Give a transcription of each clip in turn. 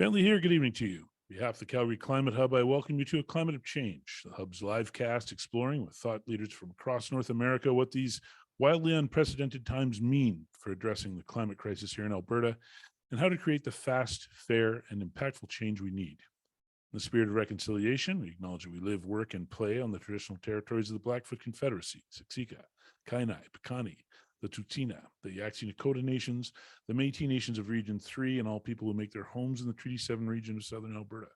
Bentley here. Good evening to you. On behalf of the Calgary Climate Hub, I welcome you to a Climate of Change, the Hub's live cast exploring with thought leaders from across North America what these wildly unprecedented times mean for addressing the climate crisis here in Alberta and how to create the fast, fair, and impactful change we need. In the spirit of reconciliation, we acknowledge that we live, work, and play on the traditional territories of the Blackfoot Confederacy, Siksika, Kainai, Piikani, the Tsuut'ina, the Yaqtsi Nakota Nations, the Métis Nations of Region 3, and all people who make their homes in the Treaty 7 region of Southern Alberta.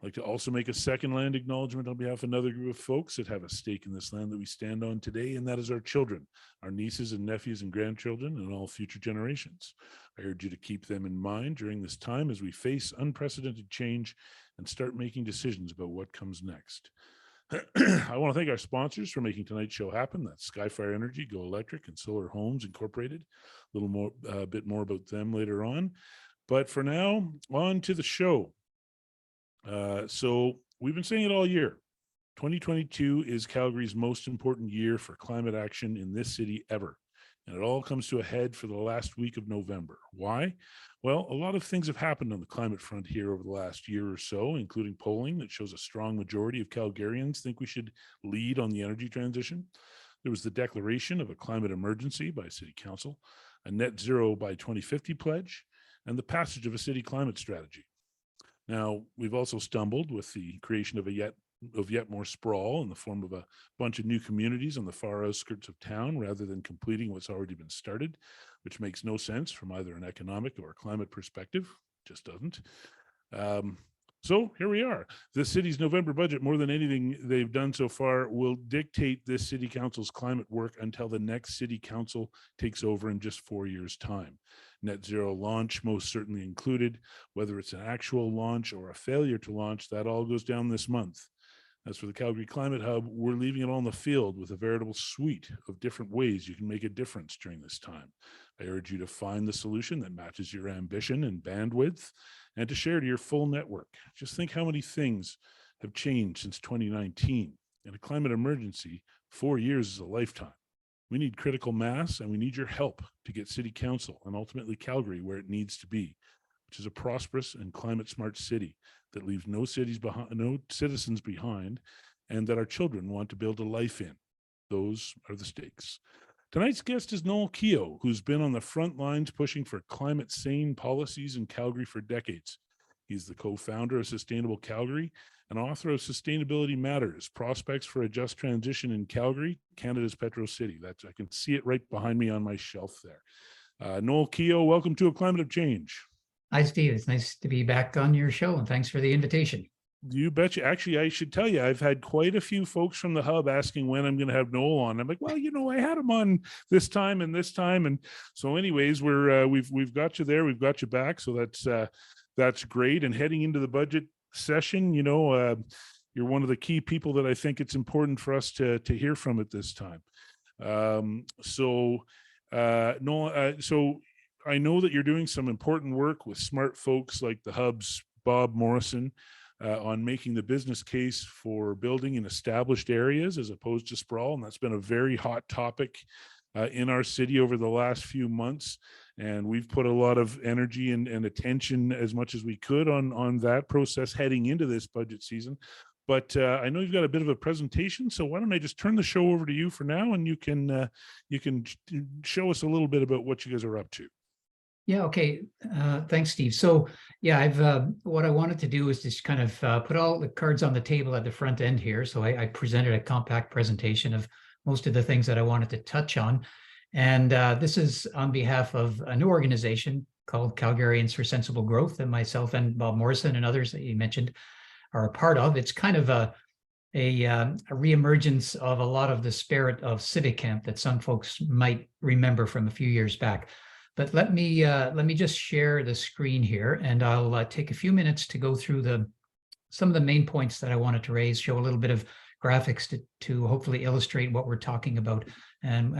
I'd like to also make a second land acknowledgement on behalf of another group of folks that have a stake in this land that we stand on today, and that is our children, our nieces and nephews and grandchildren, and all future generations. I urge you to keep them in mind during this time as we face unprecedented change and start making decisions about what comes next. I want to thank our sponsors for making tonight's show happen. That's Skyfire Energy, Go Electric, and Solar Homes Incorporated. A little more, bit more about them later on. But for now, on to the show. So we've been saying it all year. 2022 is Calgary's most important year for climate action in this city ever. And it all comes to a head for the last week of November. Why? Well, a lot of things have happened on the climate front here over the last year or so, including polling that shows a strong majority of Calgarians think we should lead on the energy transition. There was the declaration of a climate emergency by City Council, a net zero by 2050 pledge, and the passage of a city climate strategy. Now, we've also stumbled with the creation of yet more sprawl in the form of a bunch of new communities on the far outskirts of town rather than completing what's already been started, which makes no sense from either an economic or a climate perspective. Just doesn't. So here we are. The city's November budget, more than anything they've done so far, will dictate this city council's climate work until the next city council takes over in just 4 years' time. Net zero launch most certainly included. Whether it's an actual launch or a failure to launch, that all goes down this month. As for the Calgary Climate Hub, we're leaving it on the field with a veritable suite of different ways you can make a difference during this time. I urge you to find the solution that matches your ambition and bandwidth and to share to your full network. Just think how many things have changed since 2019. In a climate emergency, 4 years is a lifetime. We need critical mass and we need your help to get City Council and ultimately Calgary where it needs to be, which is a prosperous and climate smart city that leaves no citizens behind, and that our children want to build a life in. Those are the stakes. Tonight's guest is Noel Keogh, who's been on the front lines pushing for climate sane policies in Calgary for decades. He's the co-founder of Sustainable Calgary and author of Sustainability Matters, Prospects for a Just Transition in Calgary, Canada's Petro City. I can see it right behind me on my shelf there. Noel Keogh, welcome to A Climate of Change. Hi, Steve. It's nice to be back on your show, and thanks for the invitation. You betcha. Actually, I should tell you, I've had quite a few folks from the hub asking when I'm going to have Noel on. I'm like, well, I had him on this time and this time, and so, anyways, we've got you there, we've got you back, so that's great. And heading into the budget session, you're one of the key people that I think it's important for us to hear from at this time. Noel, so I know that you're doing some important work with smart folks like the Hub's Bob Morrison on making the business case for building in established areas as opposed to sprawl. And that's been a very hot topic in our city over the last few months. And we've put a lot of energy and attention as much as we could on that process heading into this budget season. But I know you've got a bit of a presentation, so why don't I just turn the show over to you for now, and you can show us a little bit about what you guys are up to. Yeah, okay. Thanks, Steve. So yeah, what I wanted to do is just kind of put all the cards on the table at the front end here. So I presented a compact presentation of most of the things that I wanted to touch on. And this is on behalf of a new organization called Calgarians for Sensible Growth, and myself and Bob Morrison and others that you mentioned are a part of. It's kind of a reemergence of a lot of the spirit of Civic Camp that some folks might remember from a few years back. But let me just share the screen here, and I'll take a few minutes to go through some of the main points that I wanted to raise, show a little bit of graphics to hopefully illustrate what we're talking about and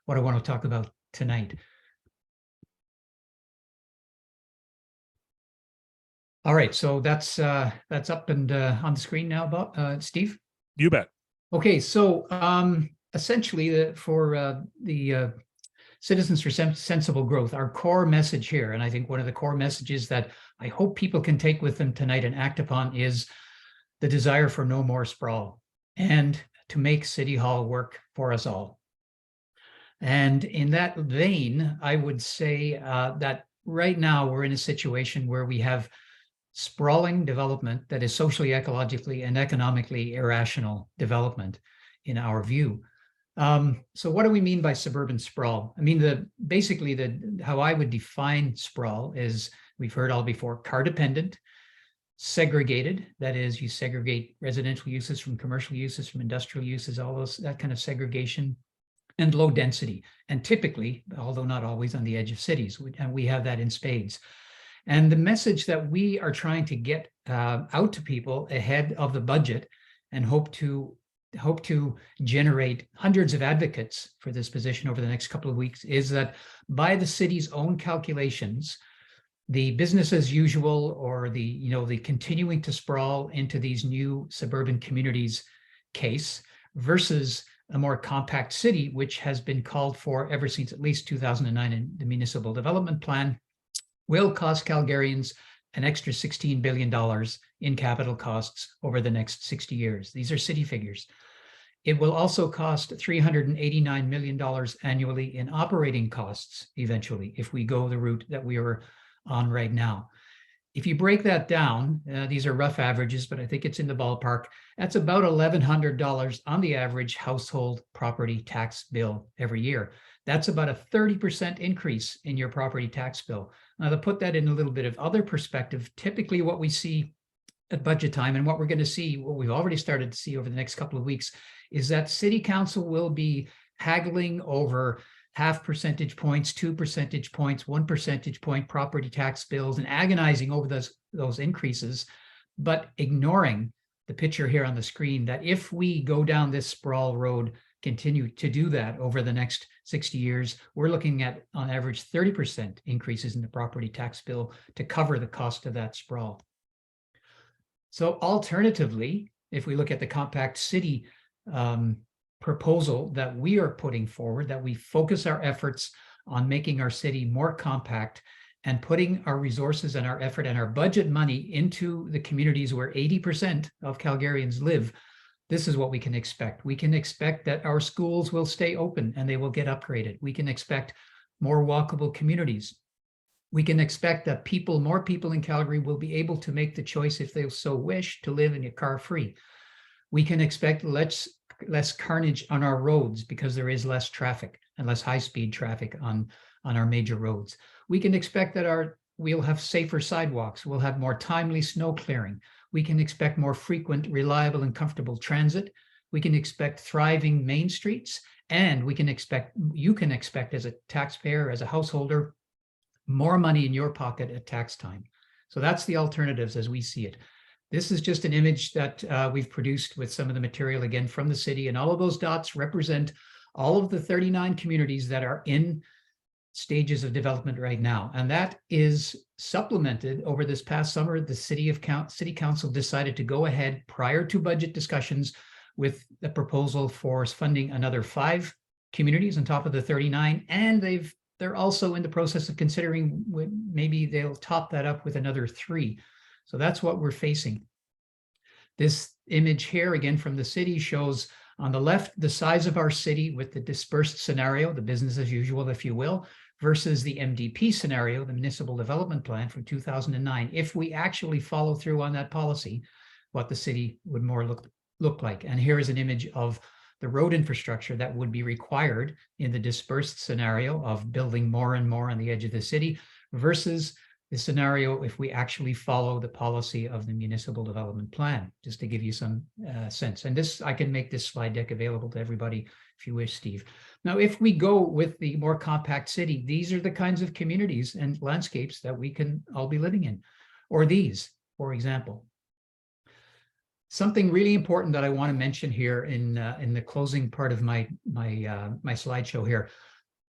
what I want to talk about tonight. All right, so that's up and on the screen now, Bob, Steve? You bet. Okay, so essentially for the Citizens for Sensible Growth, our core message here, and I think one of the core messages that I hope people can take with them tonight and act upon, is the desire for no more sprawl and to make City Hall work for us all. And in that vein, I would say that right now we're in a situation where we have sprawling development that is socially, ecologically, and economically irrational development in our view. So what do we mean by suburban sprawl? I mean, basically how I would define sprawl is, we've heard all before, car dependent, segregated, that is, you segregate residential uses from commercial uses, from industrial uses, all those, that kind of segregation, and low density, and typically, although not always, on the edge of cities, and we have that in spades. And the message that we are trying to get out to people ahead of the budget, and hope to generate hundreds of advocates for this position over the next couple of weeks, is that by the city's own calculations, the business as usual, or the continuing to sprawl into these new suburban communities case, versus a more compact city, which has been called for ever since at least 2009 in the Municipal Development Plan, will cost Calgarians an extra $16 billion in capital costs over the next 60 years. These are city figures. It will also cost $389 million annually in operating costs eventually, if we go the route that we are on right now. If you break that down, these are rough averages, but I think it's in the ballpark. That's about $1,100 on the average household property tax bill every year. That's about a 30% increase in your property tax bill. Now, to put that in a little bit of other perspective, typically what we see at budget time, and what we're going to see, what we've already started to see over the next couple of weeks, is that City Council will be haggling over 0.5 percentage points, 2 percentage points, 1 percentage point property tax bills, and agonizing over those increases, but ignoring the picture here on the screen that if we go down this sprawl road, continue to do that over the next 60 years, we're looking at, on average, 30% increases in the property tax bill to cover the cost of that sprawl. So alternatively, if we look at the compact city proposal that we are putting forward, that we focus our efforts on making our city more compact and putting our resources and our effort and our budget money into the communities where 80% of Calgarians live, this is what we can expect. We can expect that our schools will stay open and they will get upgraded. We can expect more walkable communities. We can expect that more people in Calgary will be able to make the choice, if they so wish, to live in a car-free. We can expect less carnage on our roads because there is less traffic and less high-speed traffic on our major roads. We can expect that we'll have safer sidewalks. We'll have more timely snow clearing. We can expect more frequent, reliable, and comfortable transit. We can expect thriving main streets, and you can expect as a taxpayer, as a householder, more money in your pocket at tax time. So that's the alternatives as we see it. This is just an image that we've produced with some of the material, again, from the city, and all of those dots represent all of the 39 communities that are in stages of development right now. And that is supplemented over this past summer. The City Council decided to go ahead prior to budget discussions with the proposal for funding another 5 communities on top of the 39. And they're also in the process of considering maybe they'll top that up with another 3. So that's what we're facing. This image here, again, from the city, shows on the left the size of our city with the dispersed scenario, the business as usual, if you will, versus the MDP scenario, the Municipal Development Plan from 2009. If we actually follow through on that policy, what the city would more look like. And here is an image of the road infrastructure that would be required in the dispersed scenario of building more and more on the edge of the city versus the scenario if we actually follow the policy of the Municipal Development Plan, just to give you some sense. And this, I can make this slide deck available to everybody if you wish, Steve. Now, if we go with the more compact city, these are the kinds of communities and landscapes that we can all be living in, or these, for example. Something really important that I want to mention here in the closing part of my slideshow here.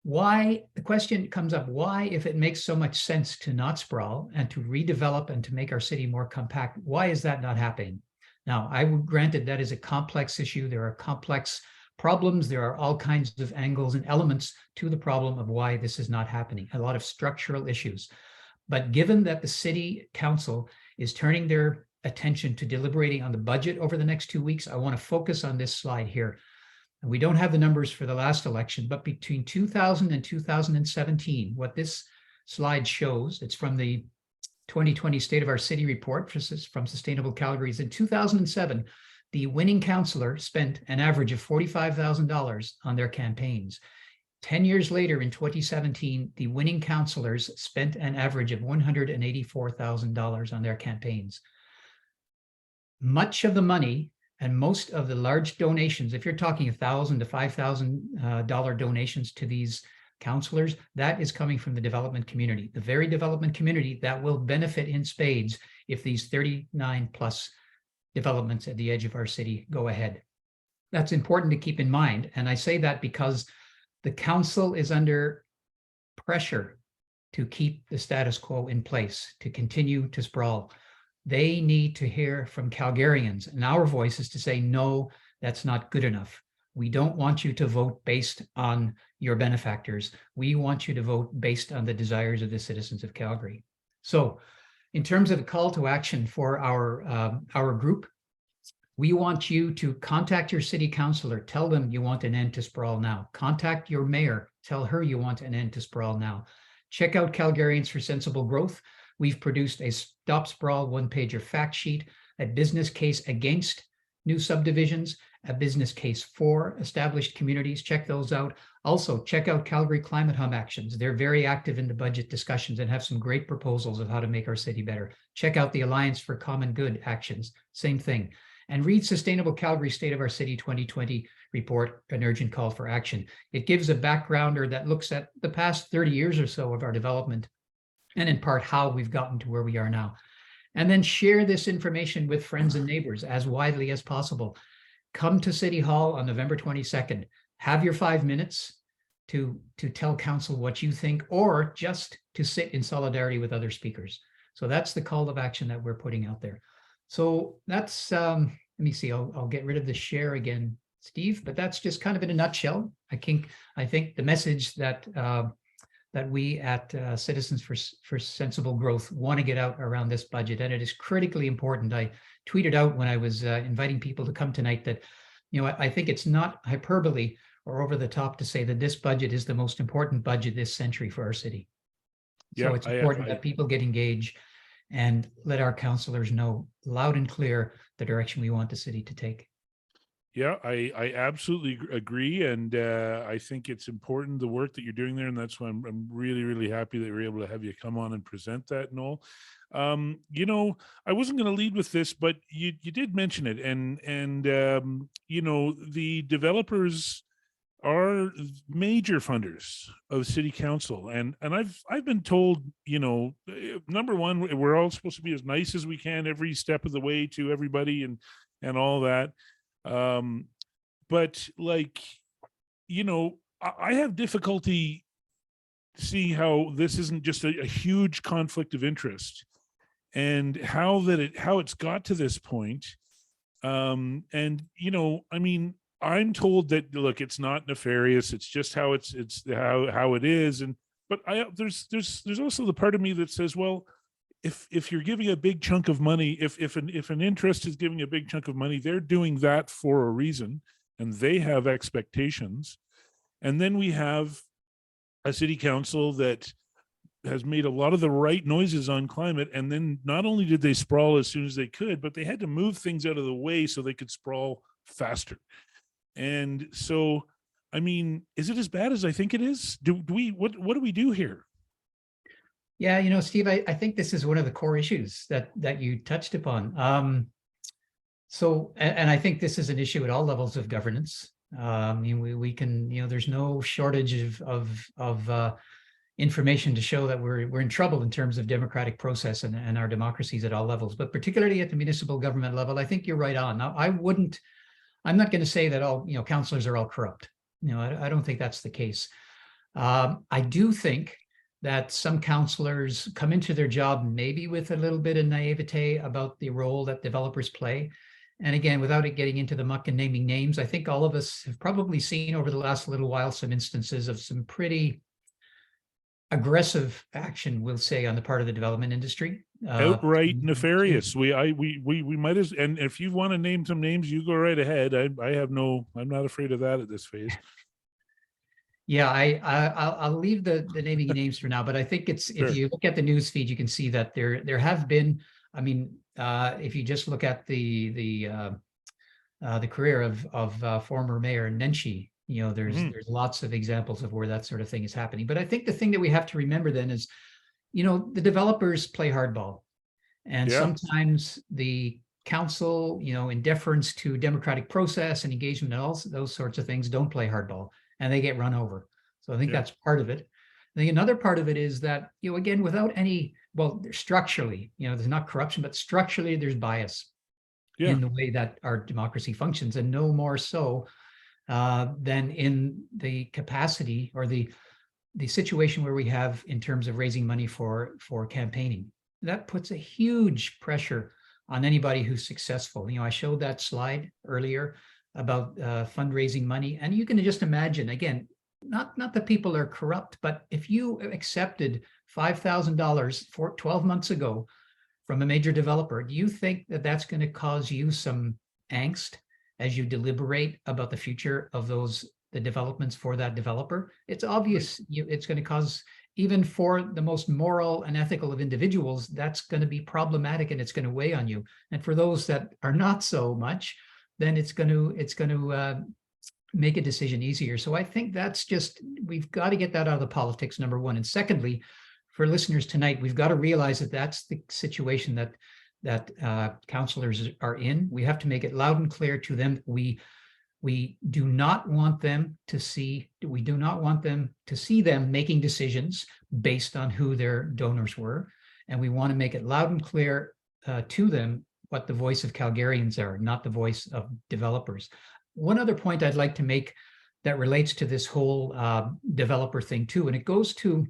Why, the question comes up, why, if it makes so much sense to not sprawl and to redevelop and to make our city more compact, why is that not happening? Now, I would grant that is a complex issue. There are complex problems. There are all kinds of angles and elements to the problem of why this is not happening, a lot of structural issues. But given that the city council is turning their attention to deliberating on the budget over the next 2 weeks, I want to focus on this slide here. And we don't have the numbers for the last election, but between 2000 and 2017, what this slide shows, it's from the 2020 State of Our City report from Sustainable Calgary, is in 2007, the winning councillor spent an average of $45,000 on their campaigns. 10 years later, in 2017, the winning councillors spent an average of $184,000 on their campaigns. Much of the money and most of the large donations, if you're talking $1,000 to $5,000 donations to these councillors, that is coming from the development community, the very development community that will benefit in spades if these 39 plus developments at the edge of our city go ahead. That's important to keep in mind. And I say that because the council is under pressure to keep the status quo in place, to continue to sprawl. They need to hear from Calgarians, and our voice is to say, no, that's not good enough. We don't want you to vote based on your benefactors. We want you to vote based on the desires of the citizens of Calgary. So in terms of a call to action for our group, we want you to contact your city councillor, tell them you want an end to sprawl now. Contact your mayor, tell her you want an end to sprawl now. Check out Calgarians for Sensible Growth. We've produced a Stop Sprawl one-pager fact sheet, a business case against new subdivisions, a business case for established communities. Check those out. Also, check out Calgary Climate Hub Actions. They're very active in the budget discussions and have some great proposals of how to make our city better. Check out the Alliance for Common Good Actions, same thing. And read Sustainable Calgary State of Our City 2020 report, An Urgent Call for Action. It gives a backgrounder that looks at the past 30 years or so of our development, and in part how we've gotten to where we are now. And then share this information with friends and neighbors as widely as possible. Come to City Hall on November 22nd. Have your 5 minutes to tell council what you think, or just to sit in solidarity with other speakers. So that's the call of action that we're putting out there. So that's, let me see, I'll get rid of the share again, Steve, but that's just kind of in a nutshell. I think the message that that we at Citizens for Sensible Growth want to get out around this budget, and it is critically important. I tweeted out when I was inviting people to come tonight that, you know, I think it's not hyperbole or over the top to say that this budget is the most important budget this century for our city. So yeah, it's important that people get engaged and let our councillors know loud and clear the direction we want the city to take. Yeah, I absolutely agree. And I think it's important, the work that you're doing there. And that's why I'm really, really happy that we're able to have you come on and present that, Noel. You know, I wasn't going to lead with this, but you did mention it. And you know, the developers are major funders of city council. And I've been told, you know, number one, we're all supposed to be as nice as we can every step of the way to everybody and all that. But like, you know, I have difficulty seeing how this isn't just a huge conflict of interest, and how it's got to this point. And, you know, I mean, I'm told that, look, it's not nefarious. It's just how it's how it is. And, but there's also the part of me that says, well, if you're giving a big chunk of money, if an interest is giving a big chunk of money, they're doing that for a reason, and they have expectations. And then we have a city council that has made a lot of the right noises on climate. And then not only did they sprawl as soon as they could, but they had to move things out of the way so they could sprawl faster. And so, I mean, is it as bad as I think it is? What do we do here? Yeah, you know, Steve, I think this is one of the core issues that you touched upon. So, and I think this is an issue at all levels of governance. I mean, we can, you know, there's no shortage of information to show that we're in trouble in terms of democratic process and our democracies at all levels, but particularly at the municipal government level. I think you're right on. Now, I'm not going to say that all, you know, councillors are all corrupt. You know, I don't think that's the case. I do think that some councillors come into their job maybe with a little bit of naivete about the role that developers play. And again, without it getting into the muck and naming names, I think all of us have probably seen over the last little while some instances of some pretty aggressive action, we'll say, on the part of the development industry. Outright nefarious. We might as, and if you want to name some names, you go right ahead. I'm not afraid of that at this phase. Yeah, I'll leave the naming names for now, but I think it's, Sure. if you look at the news feed, you can see that there have been, I mean, if you just look at the career of former Mayor Nenshi, there's lots of examples of where that sort of thing is happening. But I think the thing that we have to remember then is, the developers play hardball, and sometimes the council, in deference to democratic process and engagement and all those sorts of things, don't play hardball, and they get run over. So I think that's part of it. I think another part of it is that, again, without any, structurally, there's not corruption, but structurally there's bias in the way that our democracy functions, and no more so than in the capacity or the situation where we have in terms of raising money for campaigning. That puts a huge pressure on anybody who's successful. I showed that slide earlier about fundraising money, and you can just imagine, again, not that people are corrupt, but if you accepted $5,000 for 12 months ago from a major developer, do you think that that's going to cause you some angst as you deliberate about the future of the developments for that developer? It's obvious it's going to cause, even for the most moral and ethical of individuals, that's going to be problematic, and it's going to weigh on you. And for those that are not so much, then it's going to make a decision easier. So I think that's just, we've got to get that out of the politics, number one. And secondly, for listeners tonight, we've got to realize that that's the situation that councillors are in. We have to make it loud and clear to them. We do not want them to see them making decisions based on who their donors were. And we want to make it loud and clear to them what the voice of Calgarians are, not the voice of developers. One other point I'd like to make that relates to this whole developer thing too, and it goes to,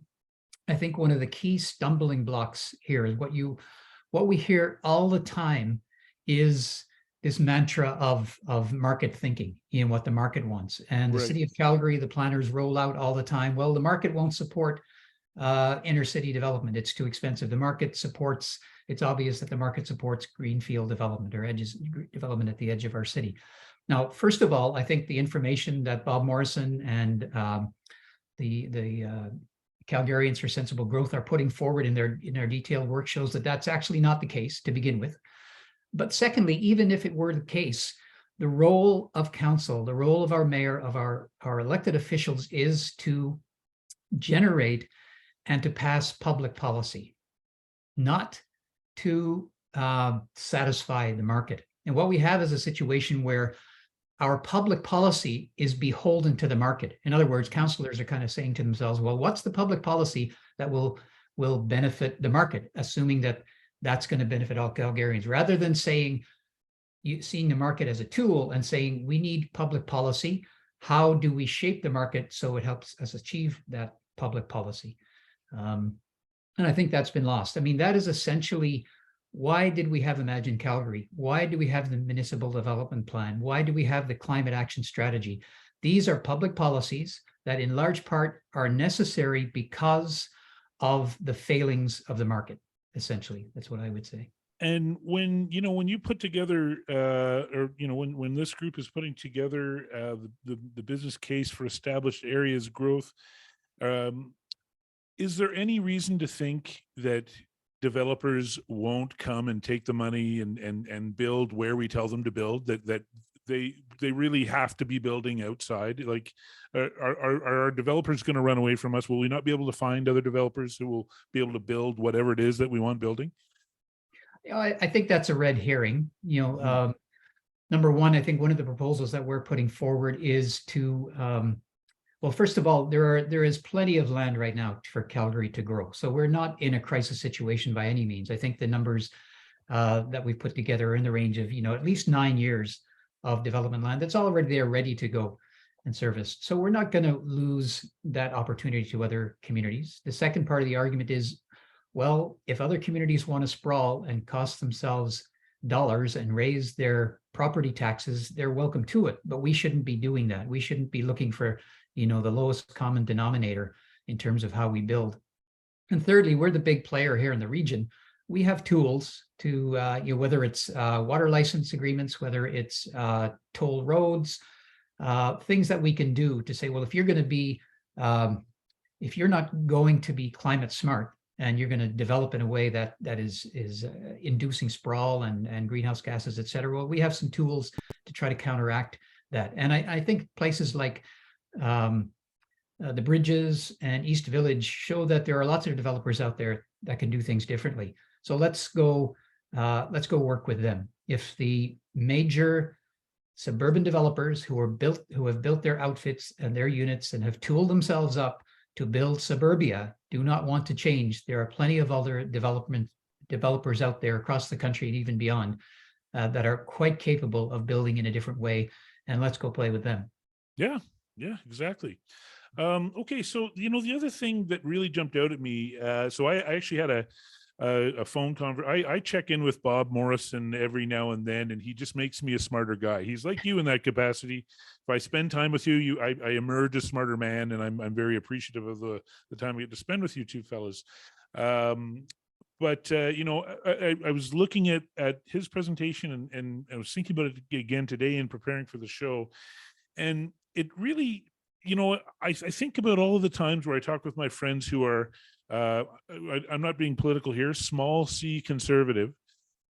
I think, one of the key stumbling blocks here is what we hear all the time is this mantra of market thinking, what the market wants. And the city of Calgary, the planners roll out all the time, well, the market won't support inner city development. It's too expensive. It's obvious that the market supports greenfield development or development at the edge of our city. Now, first of all, I think the information that Bob Morrison and the Calgarians for Sensible Growth are putting forward in their detailed work shows that that's actually not the case to begin with. But secondly, even if it were the case, the role of council, the role of our mayor, of our elected officials, is to generate and to pass public policy, not to satisfy the market. And what we have is a situation where our public policy is beholden to the market. In other words, councillors are kind of saying to themselves, well, what's the public policy that will benefit the market, assuming that that's going to benefit all Calgarians, rather than seeing the market as a tool and saying, we need public policy. How do we shape the market so it helps us achieve that public policy? And I think that's been lost. I mean, that is essentially, why did we have Imagine Calgary? Why do we have the Municipal Development Plan? Why do we have the Climate Action Strategy? These are public policies that in large part are necessary because of the failings of the market, essentially. That's what I would say. And when you put together, when this group is putting together the business case for established areas growth, is there any reason to think that developers won't come and take the money and build where we tell them to build, that they really have to be building outside? Like, are our developers going to run away from us? Will we not be able to find other developers who will be able to build whatever it is that we want building? I think that's a red herring. Number one, I think one of the proposals that we're putting forward is to, well, first of all, there is plenty of land right now for Calgary to grow. So we're not in a crisis situation by any means. I think the numbers that we put together are in the range of, at least 9 years of development land that's already there, ready to go and serviced. So we're not going to lose that opportunity to other communities. The second part of the argument is, well, if other communities want to sprawl and cost themselves dollars and raise their property taxes, they're welcome to it, but we shouldn't be doing that. We shouldn't be looking for, the lowest common denominator in terms of how we build. And thirdly, we're the big player here in the region. We have tools to, whether it's water license agreements, whether it's toll roads, things that we can do to say, well, if you're going to be, if you're not going to be climate smart and you're going to develop in a way that is inducing sprawl and greenhouse gases, et cetera, well, we have some tools to try to counteract that. And I think places like the Bridges and East Village show that there are lots of developers out there that can do things differently. So let's go work with them. If the major suburban developers who have built their outfits and their units and have tooled themselves up to build suburbia do not want to change, there are plenty of other developers out there across the country and even beyond that are quite capable of building in a different way. And let's go play with them. Yeah, exactly. Okay, so the other thing that really jumped out at me, so I actually had a phone conversation. I check in with Bob Morrison every now and then, and he just makes me a smarter guy. He's like you in that capacity. If I spend time with you, I emerge a smarter man, and I'm very appreciative of the time we get to spend with you two fellas. But I was looking at his presentation, and I was thinking about it again today in preparing for the show, and it really, I think about all of the times where I talk with my friends who are, I'm not being political here, small C conservative,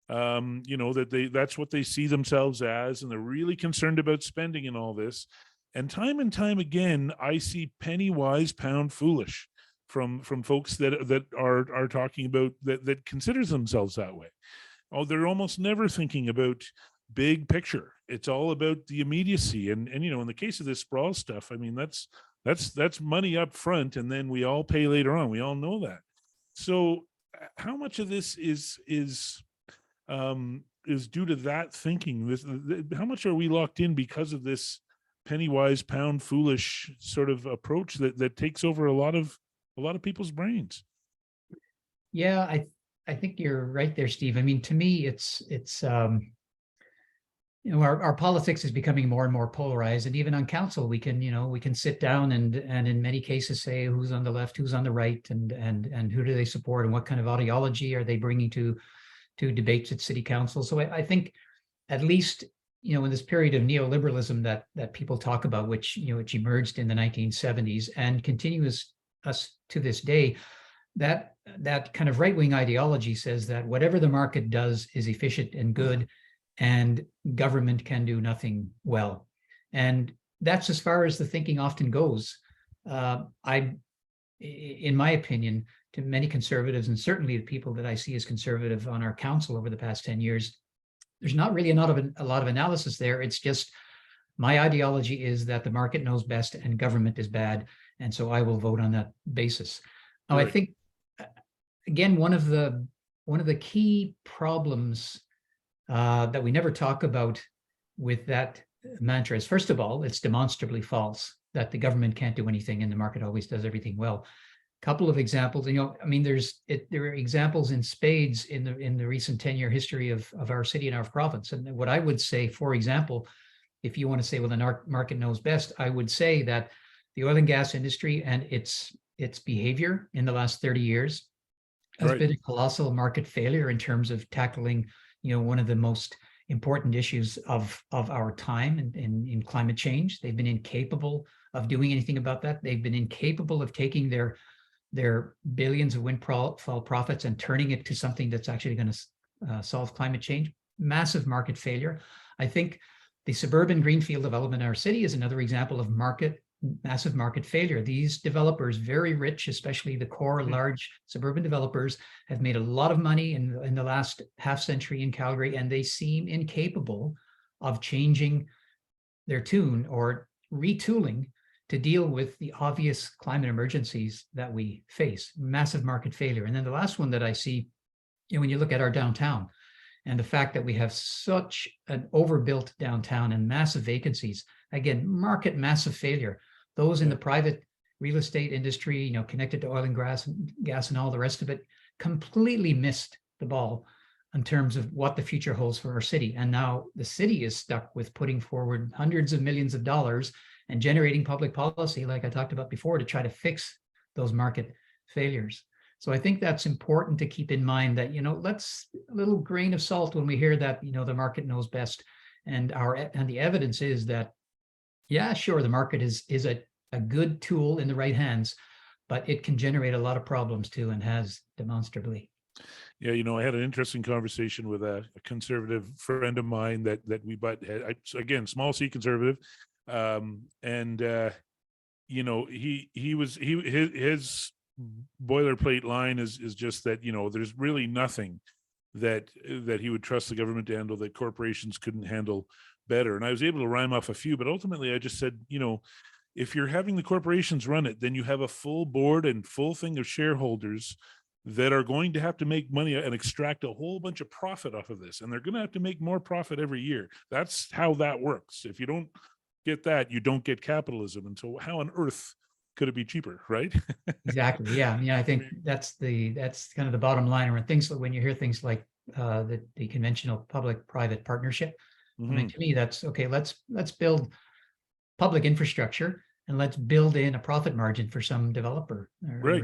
that's what they see themselves as, and they're really concerned about spending and all this. And time again, I see penny wise, pound foolish from folks that are talking about that considers themselves that way. Oh, they're almost never thinking about big picture. It's all about the immediacy. And in the case of this sprawl stuff, I mean, that's money up front, and then we all pay later on. We all know that. So how much of this is due to that thinking? How much are we locked in because of this penny wise, pound foolish sort of approach that takes over a lot of people's brains? Yeah, I think you're right there, Steve. I mean, to me, it's our politics is becoming more and more polarized, and even on council, we can sit down and in many cases say who's on the left, who's on the right, and who do they support, and what kind of ideology are they bringing to debates at city council. So I think, at least in this period of neoliberalism that people talk about, which which emerged in the 1970s and continues us to this day, that kind of right-wing ideology says that whatever the market does is efficient and good, and government can do nothing well. And that's as far as the thinking often goes. In my opinion, to many conservatives, and certainly the people that I see as conservative on our council over the past 10 years, there's not really a lot of analysis there. It's just, my ideology is that the market knows best and government is bad, and so I will vote on that basis. Now, Right. I think, again, one of the key problems that we never talk about with that mantra is, first of all, it's demonstrably false that the government can't do anything and the market always does everything well. Couple of examples, I mean, there are examples in spades in the recent 10-year history of our city and our province. And what I would say, for example, if you want to say, well, the market knows best, I would say that the oil and gas industry and its behavior in the last 30 years has been a colossal market failure in terms of tackling, one of the most important issues of our time in climate change. They've been incapable of doing anything about that. They've been incapable of taking their billions of windfall profits and turning it to something that's actually going to solve climate change. Massive market failure. I think the suburban greenfield development in our city is another example of massive market failure. These developers, very rich, especially the core large suburban developers, have made a lot of money in the last half century in Calgary, and they seem incapable of changing their tune or retooling to deal with the obvious climate emergencies that we face. Massive market failure. And then the last one that I see, when you look at our downtown and the fact that we have such an overbuilt downtown and massive vacancies, again, massive failure. Those in the private real estate industry, connected to oil and gas and all the rest of it, completely missed the ball in terms of what the future holds for our city. And now the city is stuck with putting forward hundreds of millions of dollars and generating public policy, like I talked about before, to try to fix those market failures. So I think that's important to keep in mind that, let's a little grain of salt when we hear that, the market knows best. And the evidence is that, yeah, sure, the market is a good tool in the right hands, but it can generate a lot of problems too, and has demonstrably. Yeah, I had an interesting conversation with a conservative friend of mine that we again, small C conservative, his boilerplate line is just that there's really nothing that he would trust the government to handle that corporations couldn't handle better. And I was able to rhyme off a few, but ultimately I just said, if you're having the corporations run it, then you have a full board and full thing of shareholders that are going to have to make money and extract a whole bunch of profit off of this. And they're going to have to make more profit every year. That's how that works. If you don't get that, you don't get capitalism. And so how on earth could it be cheaper, right? Exactly. Yeah. Yeah. I think that's kind of the bottom line. Or when you hear things like the conventional public-private partnership, I mean, to me, that's okay. Let's build public infrastructure and let's build in a profit margin for some developer or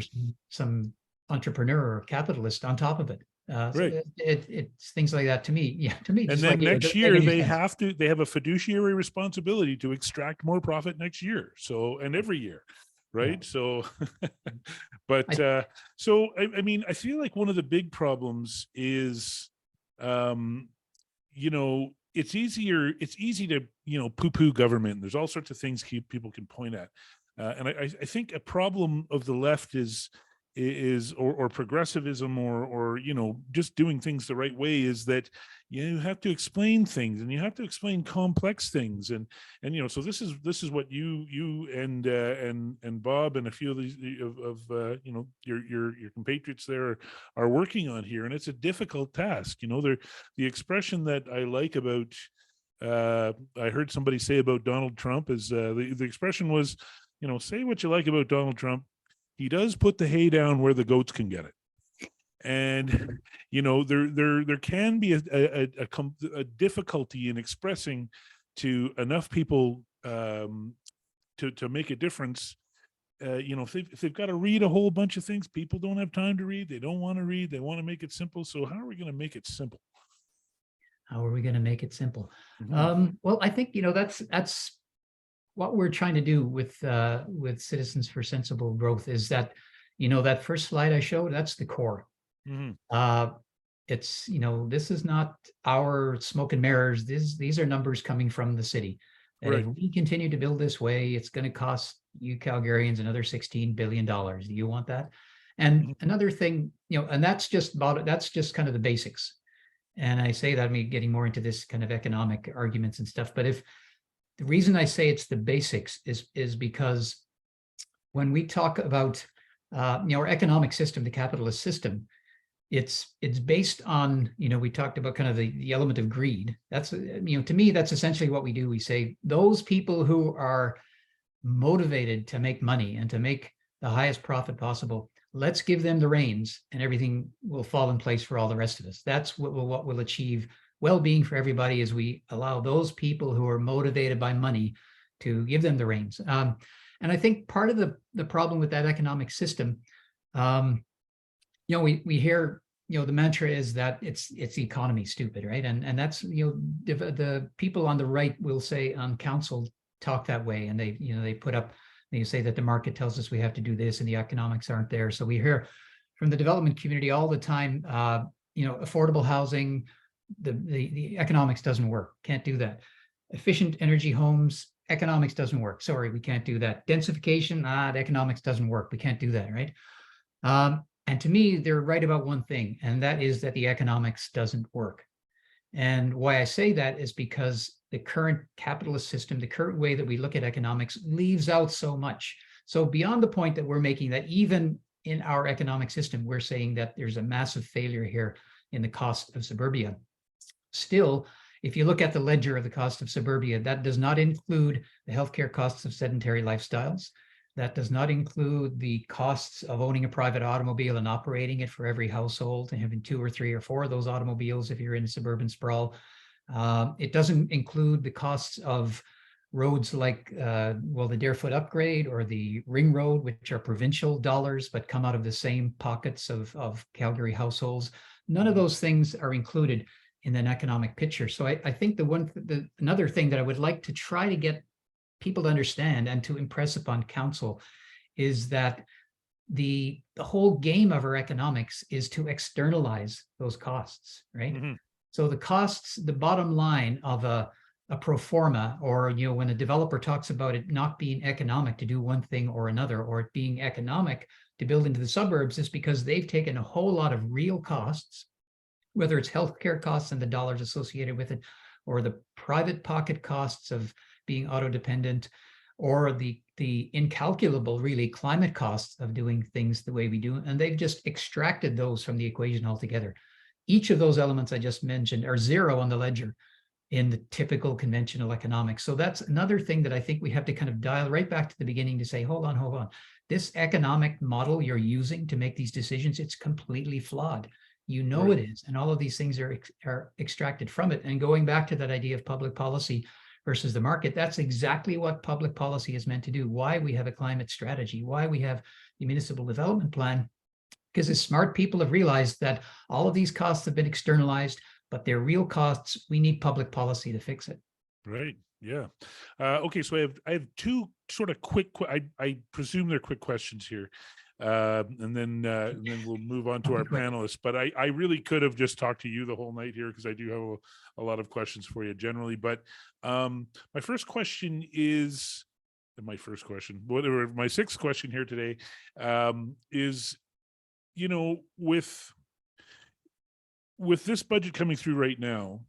some entrepreneur or capitalist on top of it. So it's things like that to me. Yeah, to me. And then next year they have a fiduciary responsibility to extract more profit next year. So, and every year. Right. Yeah. So, but I mean, I feel like one of the big problems is, it's easy to, poo-poo government. There's all sorts of things people can point at. And I think a problem of the left is progressivism or just doing things the right way is that you have to explain things and you have to explain complex things and so this is what you and Bob and a few of these your compatriots there are working on here, and it's a difficult task. The expression that I like about I heard somebody say about Donald Trump is the expression was, say what you like about Donald Trump, he does put the hay down where the goats can get it. And, there can be a difficulty in expressing to enough people to make a difference. If they've got to read a whole bunch of things, people don't have time to read. They don't want to read. They want to make it simple. So how are we going to make it simple? How are we going to make it simple? Well, I think, that's what we're trying to do with Citizens for Sensible Growth is that, that first slide I showed, that's the core. It's, this is not our smoke and mirrors. These are numbers coming from the city. And if we continue to build this way, it's going to cost you Calgarians another $16 billion. Do you want that? And another thing, and that's just kind of the basics. And I say that, I mean, getting more into this kind of economic arguments and stuff, but the reason I say it's the basics is because when we talk about our economic system, the capitalist system, it's based on, we talked about kind of the element of greed. That's, to me, that's essentially what we do. We say those people who are motivated to make money and to make the highest profit possible, let's give them the reins and everything will fall in place for all the rest of us. That's what will achieve well-being for everybody, as we allow those people who are motivated by money to give them the reins. And I think part of the problem with that economic system, we hear, the mantra is that it's economy stupid, right? And that's, the people on the right will say on council talk that way, and they put up, they say that the market tells us we have to do this and the economics aren't there. So we hear from the development community all the time, affordable housing, the economics doesn't work, can't do that. Efficient energy homes, economics doesn't work. Sorry, we can't do that. Densification, the economics doesn't work. We can't do that, right? And to me, they're right about one thing, and that is that the economics doesn't work. And why I say that is because the current capitalist system, the current way that we look at economics, leaves out so much. So beyond the point that we're making, that even in our economic system, we're saying that there's a massive failure here in the cost of suburbia. Still, if you look at the ledger of the cost of suburbia, that does not include the healthcare costs of sedentary lifestyles. That does not include the costs of owning a private automobile and operating it for every household and having 2 or 3 or 4 of those automobiles if you're in a suburban sprawl. It doesn't include the costs of roads like, well, the Deerfoot upgrade or the Ring Road, which are provincial dollars, but come out of the same pockets of Calgary households. None of those things are included in an economic picture. So I think another thing that I would like to try to get people to understand and to impress upon council is that the whole game of our economics is to externalize those costs, right? Mm-hmm. So the costs, the bottom line of a pro forma, or when a developer talks about it not being economic to do one thing or another, or it being economic to build into the suburbs, is because they've taken a whole lot of real costs, whether it's healthcare costs and the dollars associated with it, or the private pocket costs of being auto dependent, or the incalculable, really, climate costs of doing things the way we do. And they've just extracted those from the equation altogether. Each of those elements I just mentioned are zero on the ledger in the typical conventional economics. So that's another thing that I think we have to kind of dial right back to the beginning to say, hold on. This economic model you're using to make these decisions, it's completely flawed. Right. It is. And all of these things are extracted from it. And going back to that idea of public policy versus the market, that's exactly what public policy is meant to do. Why we have a climate strategy, why we have the municipal development plan, because the smart people have realized that all of these costs have been externalized, but they're real costs. We need public policy to fix it. Right. Yeah. Okay. So I have two sort of quick, I presume they're quick questions here. And then we'll move on to our panelists. But I really could have just talked to you the whole night here, because I do have a lot of questions for you generally. But my first question is, whatever, my sixth question here today is, with this budget coming through right now,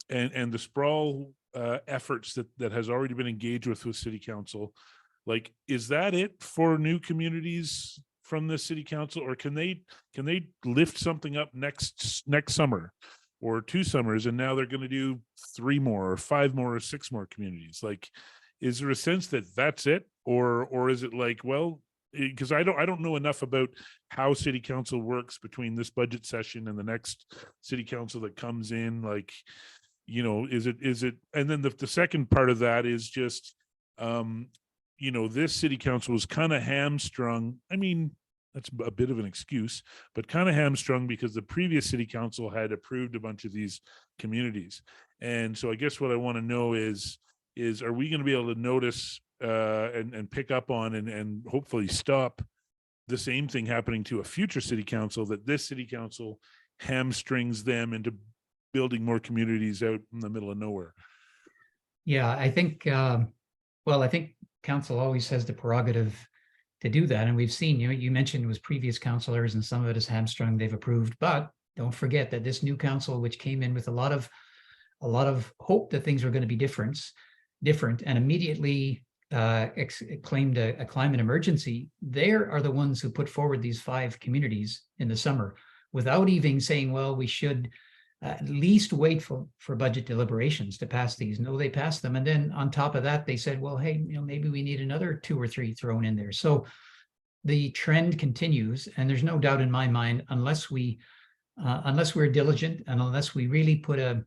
and the sprawl efforts that has already been engaged with city council, like, is that it for new communities from the city council, or can they lift something up next summer or 2 summers, and now they're going to do 3 more or 5 more or 6 more communities? Like, is there a sense that that's it, or is it like, well, because I don't know enough about how city council works between this budget session and the next city council that comes in, like, is it, and then the second part of that is just, this city council was kind of hamstrung. I mean, that's a bit of an excuse, but kind of hamstrung because the previous city council had approved a bunch of these communities. And so I guess what I want to know is are we going to be able to notice and pick up on and hopefully stop the same thing happening to a future city council, that this city council hamstrings them into building more communities out in the middle of nowhere? Yeah, I think, I think council always has the prerogative to do that. And we've seen, you mentioned it was previous councilors, and some of it is hamstrung, they've approved, but don't forget that this new council, which came in with a lot of hope that things were going to be different, and immediately claimed a climate emergency, they are the ones who put forward these 5 communities in the summer without even saying, well, we should at least wait for budget deliberations to pass these. No, they passed them. And then on top of that, they said, well, hey, maybe we need another 2 or 3 thrown in there. So the trend continues, and there's no doubt in my mind, unless we're diligent, and unless we really put a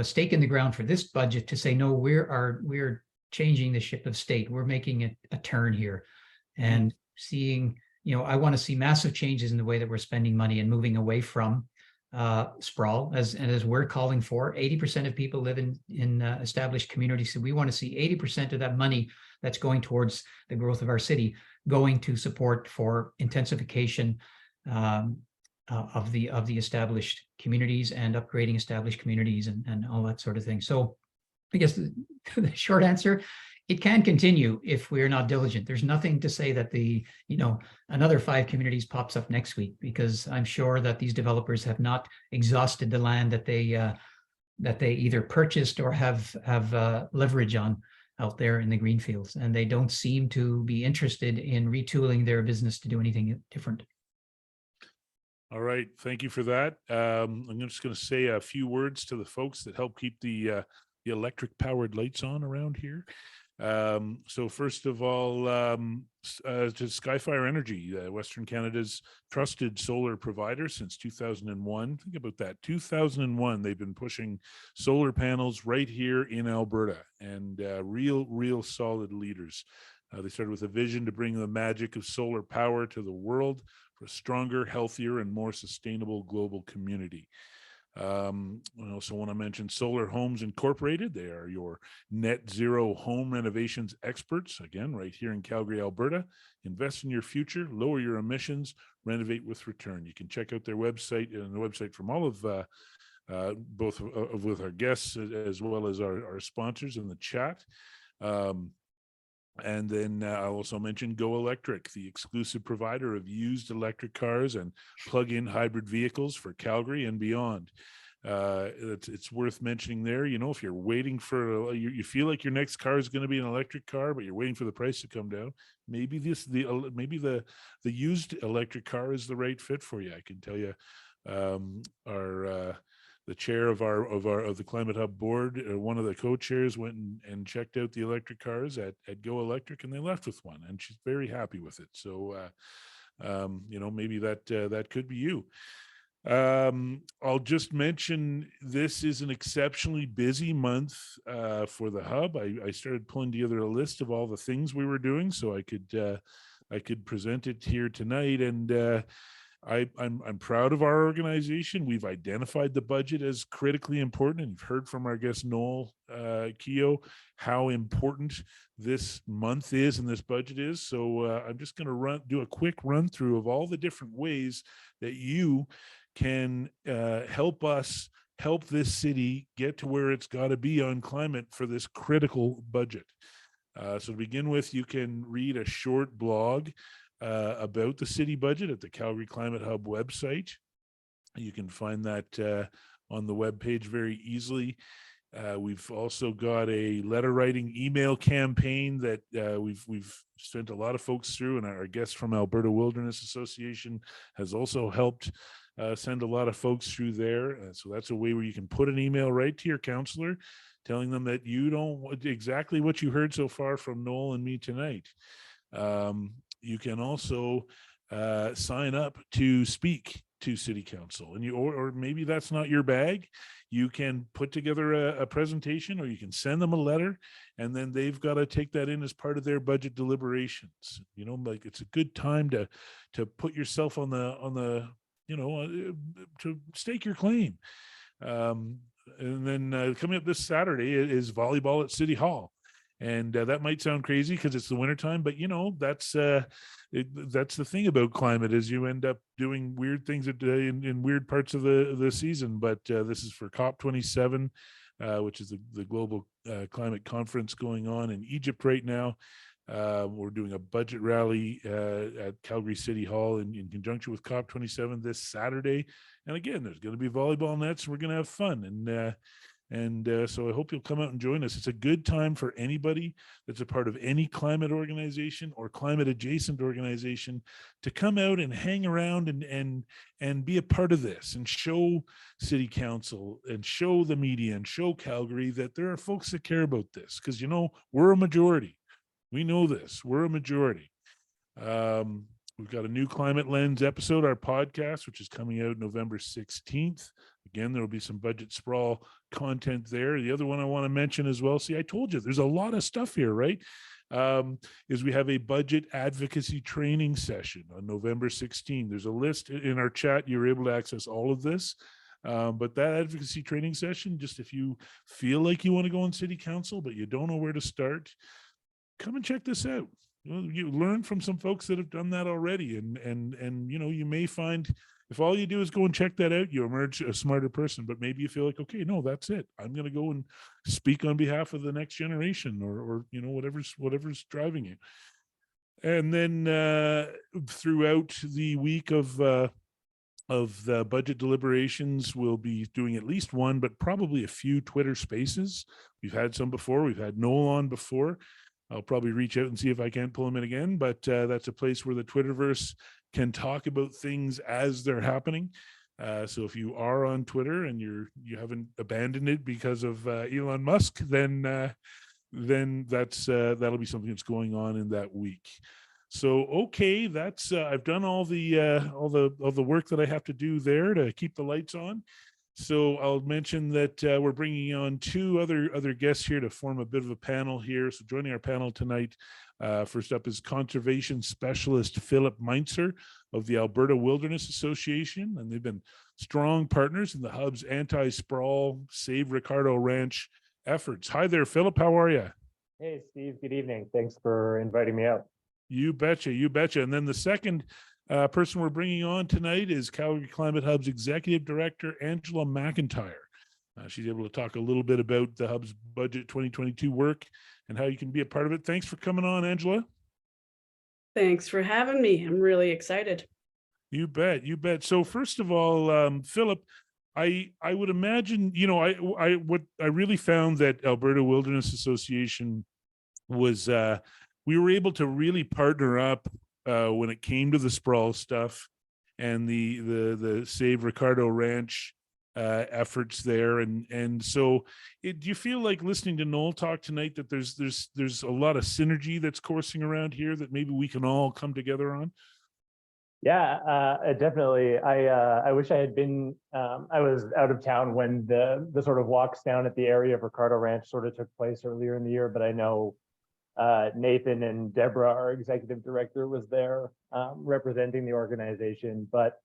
stake in the ground for this budget to say, no, we're changing the ship of state. We're making a turn here, and seeing, I want to see massive changes in the way that we're spending money and moving away from sprawl, as we're calling for. 80% of people live in established communities. So we want to see 80% of that money that's going towards the growth of our city going to support for intensification of the established communities and upgrading established communities and all that sort of thing. So I guess the short answer, it can continue if we're not diligent. There's nothing to say that another 5 communities pops up next week, because I'm sure that these developers have not exhausted the land that they either purchased or have leverage on out there in the greenfields, and they don't seem to be interested in retooling their business to do anything different. All right, thank you for that. I'm just going to say a few words to the folks that help keep the electric powered lights on around here. So first of all, to Skyfire Energy, Western Canada's trusted solar provider since 2001. Think about that. 2001, they've been pushing solar panels right here in Alberta, and real solid leaders. They started with a vision to bring the magic of solar power to the world for a stronger, healthier, and more sustainable global community. I also want to mention Solar Homes Incorporated. They are your net zero home renovations experts, again, right here in Calgary, Alberta. Invest in your future, lower your emissions, renovate with return. You can check out their website and the website from all of both with our guests as well as our sponsors in the chat. And then I'll also mention Go Electric, the exclusive provider of used electric cars and plug-in hybrid vehicles for Calgary and beyond. It's worth mentioning there, you know, if you're waiting for, you feel like your next car is going to be an electric car, but you're waiting for the price to come down. Maybe the used electric car is the right fit for you. I can tell you, the chair of the Climate Hub board, one of the co-chairs went and checked out the electric cars at Go Electric, and they left with one, and she's very happy with it. So, you know, maybe that could be you. I'll just mention this is an exceptionally busy month for the hub. I started pulling together a list of all the things we were doing so I could present it here tonight, and I'm proud of our organization. We've identified the budget as critically important, and you've heard from our guest Noel Keogh how important this month is and this budget is. So I'm just going to do a quick run through of all the different ways that you can help us help this city get to where it's got to be on climate for this critical budget. So to begin with, you can read a short blog about the city budget at the Calgary Climate Hub website. You can find that on the webpage very easily. We've also got a letter writing email campaign that we've sent a lot of folks through, and our guest from Alberta Wilderness Association has also helped send a lot of folks through there. So that's a way where you can put an email right to your councillor telling them that you don't want exactly what you heard so far from Noel and me tonight. You can also sign up to speak to City Council, and or maybe that's not your bag. You can put together a presentation, or you can send them a letter, and then they've got to take that in as part of their budget deliberations. You know, like it's a good time to put yourself on the you know, to stake your claim. And then coming up this Saturday is volleyball at City Hall. And that might sound crazy because it's the wintertime, but you know, that's the thing about climate is you end up doing weird things in weird parts of the season. But this is for COP27, which is the global climate conference going on in Egypt right now. We're doing a budget rally at Calgary City Hall in conjunction with COP27 this Saturday. And again, there's going to be volleyball nets. We're going to have fun. And so I hope you'll come out and join us. It's a good time for anybody that's a part of any climate organization or climate adjacent organization to come out and hang around and be a part of this and show City Council and show the media and show Calgary that there are folks that care about this, because, you know, we're a majority. We know this. We're a majority. We've got a new Climate Lens episode, our podcast, which is coming out November 16th. Again, there will be some budget sprawl content there. The other one I want to mention as well, see, I told you, there's a lot of stuff here, right? Is we have a budget advocacy training session on November 16th. There's a list in our chat. You're able to access all of this. But that advocacy training session, just if you feel like you want to go on City Council, but you don't know where to start, come and check this out. You learn from some folks that have done that already. And you know, you may find if all you do is go and check that out, you emerge a smarter person. But maybe you feel like, okay, no, that's it. I'm going to go and speak on behalf of the next generation, or you know, whatever's driving you. And then throughout the week of the budget deliberations, we'll be doing at least one, but probably a few Twitter spaces. We've had some before. We've had Noel on before. I'll probably reach out and see if I can't pull him in again, but that's a place where the Twitterverse can talk about things as they're happening. So if you are on Twitter and you haven't abandoned it because of Elon Musk, then then that'll be something that's going on in that week. So, okay, that's I've done all the work that I have to do there to keep the lights on. So I'll mention that we're bringing on two other guests here to form a bit of a panel here. So joining our panel tonight, first up is conservation specialist Philip Meintzer of the Alberta Wilderness Association, and they've been strong partners in the Hub's anti-sprawl Save Ricardo Ranch efforts. Hi there, Philip. How are you? Hey, Steve. Good evening. Thanks for inviting me out. You betcha. You betcha. And then the second person we're bringing on tonight is Calgary Climate Hub's Executive Director, Angela McIntyre. She's able to talk a little bit about the Hub's Budget 2022 work and how you can be a part of it. Thanks for coming on, Angela. Thanks for having me. I'm really excited. You bet. You bet. So first of all, Philip, I would imagine, you know, what I really found that Alberta Wilderness Association was we were able to really partner up when it came to the sprawl stuff and the Save Ricardo Ranch efforts there, and so do you feel like listening to Noel talk tonight that there's a lot of synergy that's coursing around here that maybe we can all come together on? Yeah, definitely. I wish I had been. I was out of town when the sort of walks down at the area of Ricardo Ranch sort of took place earlier in the year, but I know Nathan and Deborah, our executive director, was there representing the organization. But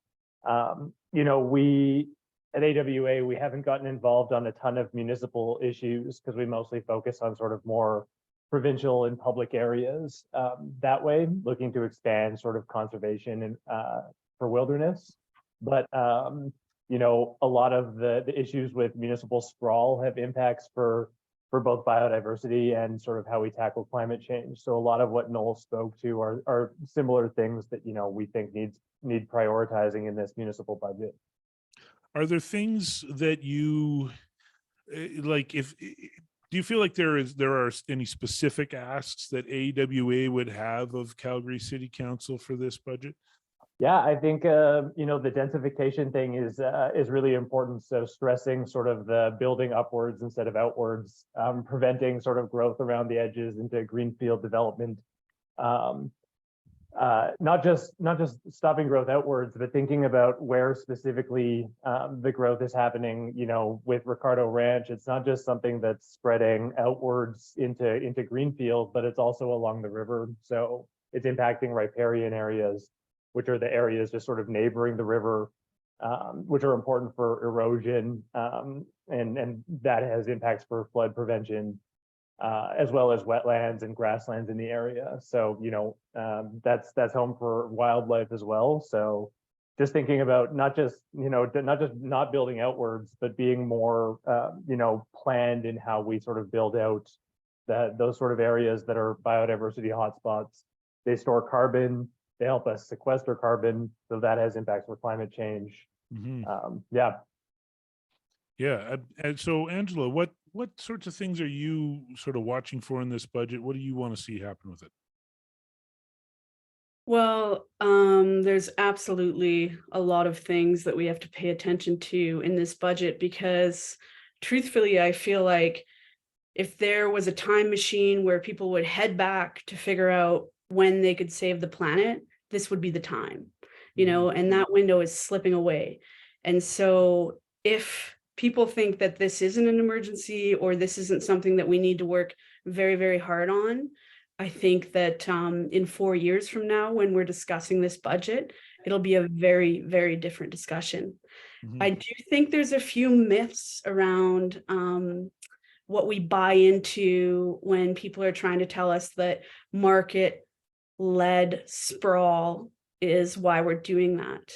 you know, we at AWA, we haven't gotten involved on a ton of municipal issues because we mostly focus on sort of more provincial and public areas that way, looking to expand sort of conservation and for wilderness. But you know, a lot of the issues with municipal sprawl have impacts for both biodiversity and sort of how we tackle climate change. So a lot of what Noel spoke to are similar things that, you know, we think need prioritizing in this municipal budget. Are there things that you like? Do you feel like there are any specific asks that AWA would have of Calgary City Council for this budget? Yeah, I think you know, the densification thing is really important. So stressing sort of the building upwards instead of outwards, preventing sort of growth around the edges into greenfield development. Not just stopping growth outwards, but thinking about where specifically the growth is happening. You know, with Ricardo Ranch, it's not just something that's spreading outwards into greenfield, but it's also along the river. So it's impacting riparian areas, which are the areas just sort of neighboring the river, which are important for erosion, and that has impacts for flood prevention, as well as wetlands and grasslands in the area. So, you know, that's home for wildlife as well. So just thinking about not just not building outwards, but being more, you know, planned in how we sort of build out those sort of areas that are biodiversity hotspots. They store carbon. They help us sequester carbon, so that has impacts for climate change. Mm-hmm. Yeah. Yeah. And so, Angela, what sorts of things are you sort of watching for in this budget? What do you want to see happen with it? Well, there's absolutely a lot of things that we have to pay attention to in this budget because truthfully, I feel like if there was a time machine where people would head back to figure out when they could save the planet, this would be the time, you know, and that window is slipping away. And so if people think that this isn't an emergency or this isn't something that we need to work very, very hard on, I think that in 4 years from now, when we're discussing this budget, it'll be a very, very different discussion. Mm-hmm. I do think there's a few myths around what we buy into when people are trying to tell us that market-led sprawl is why we're doing that.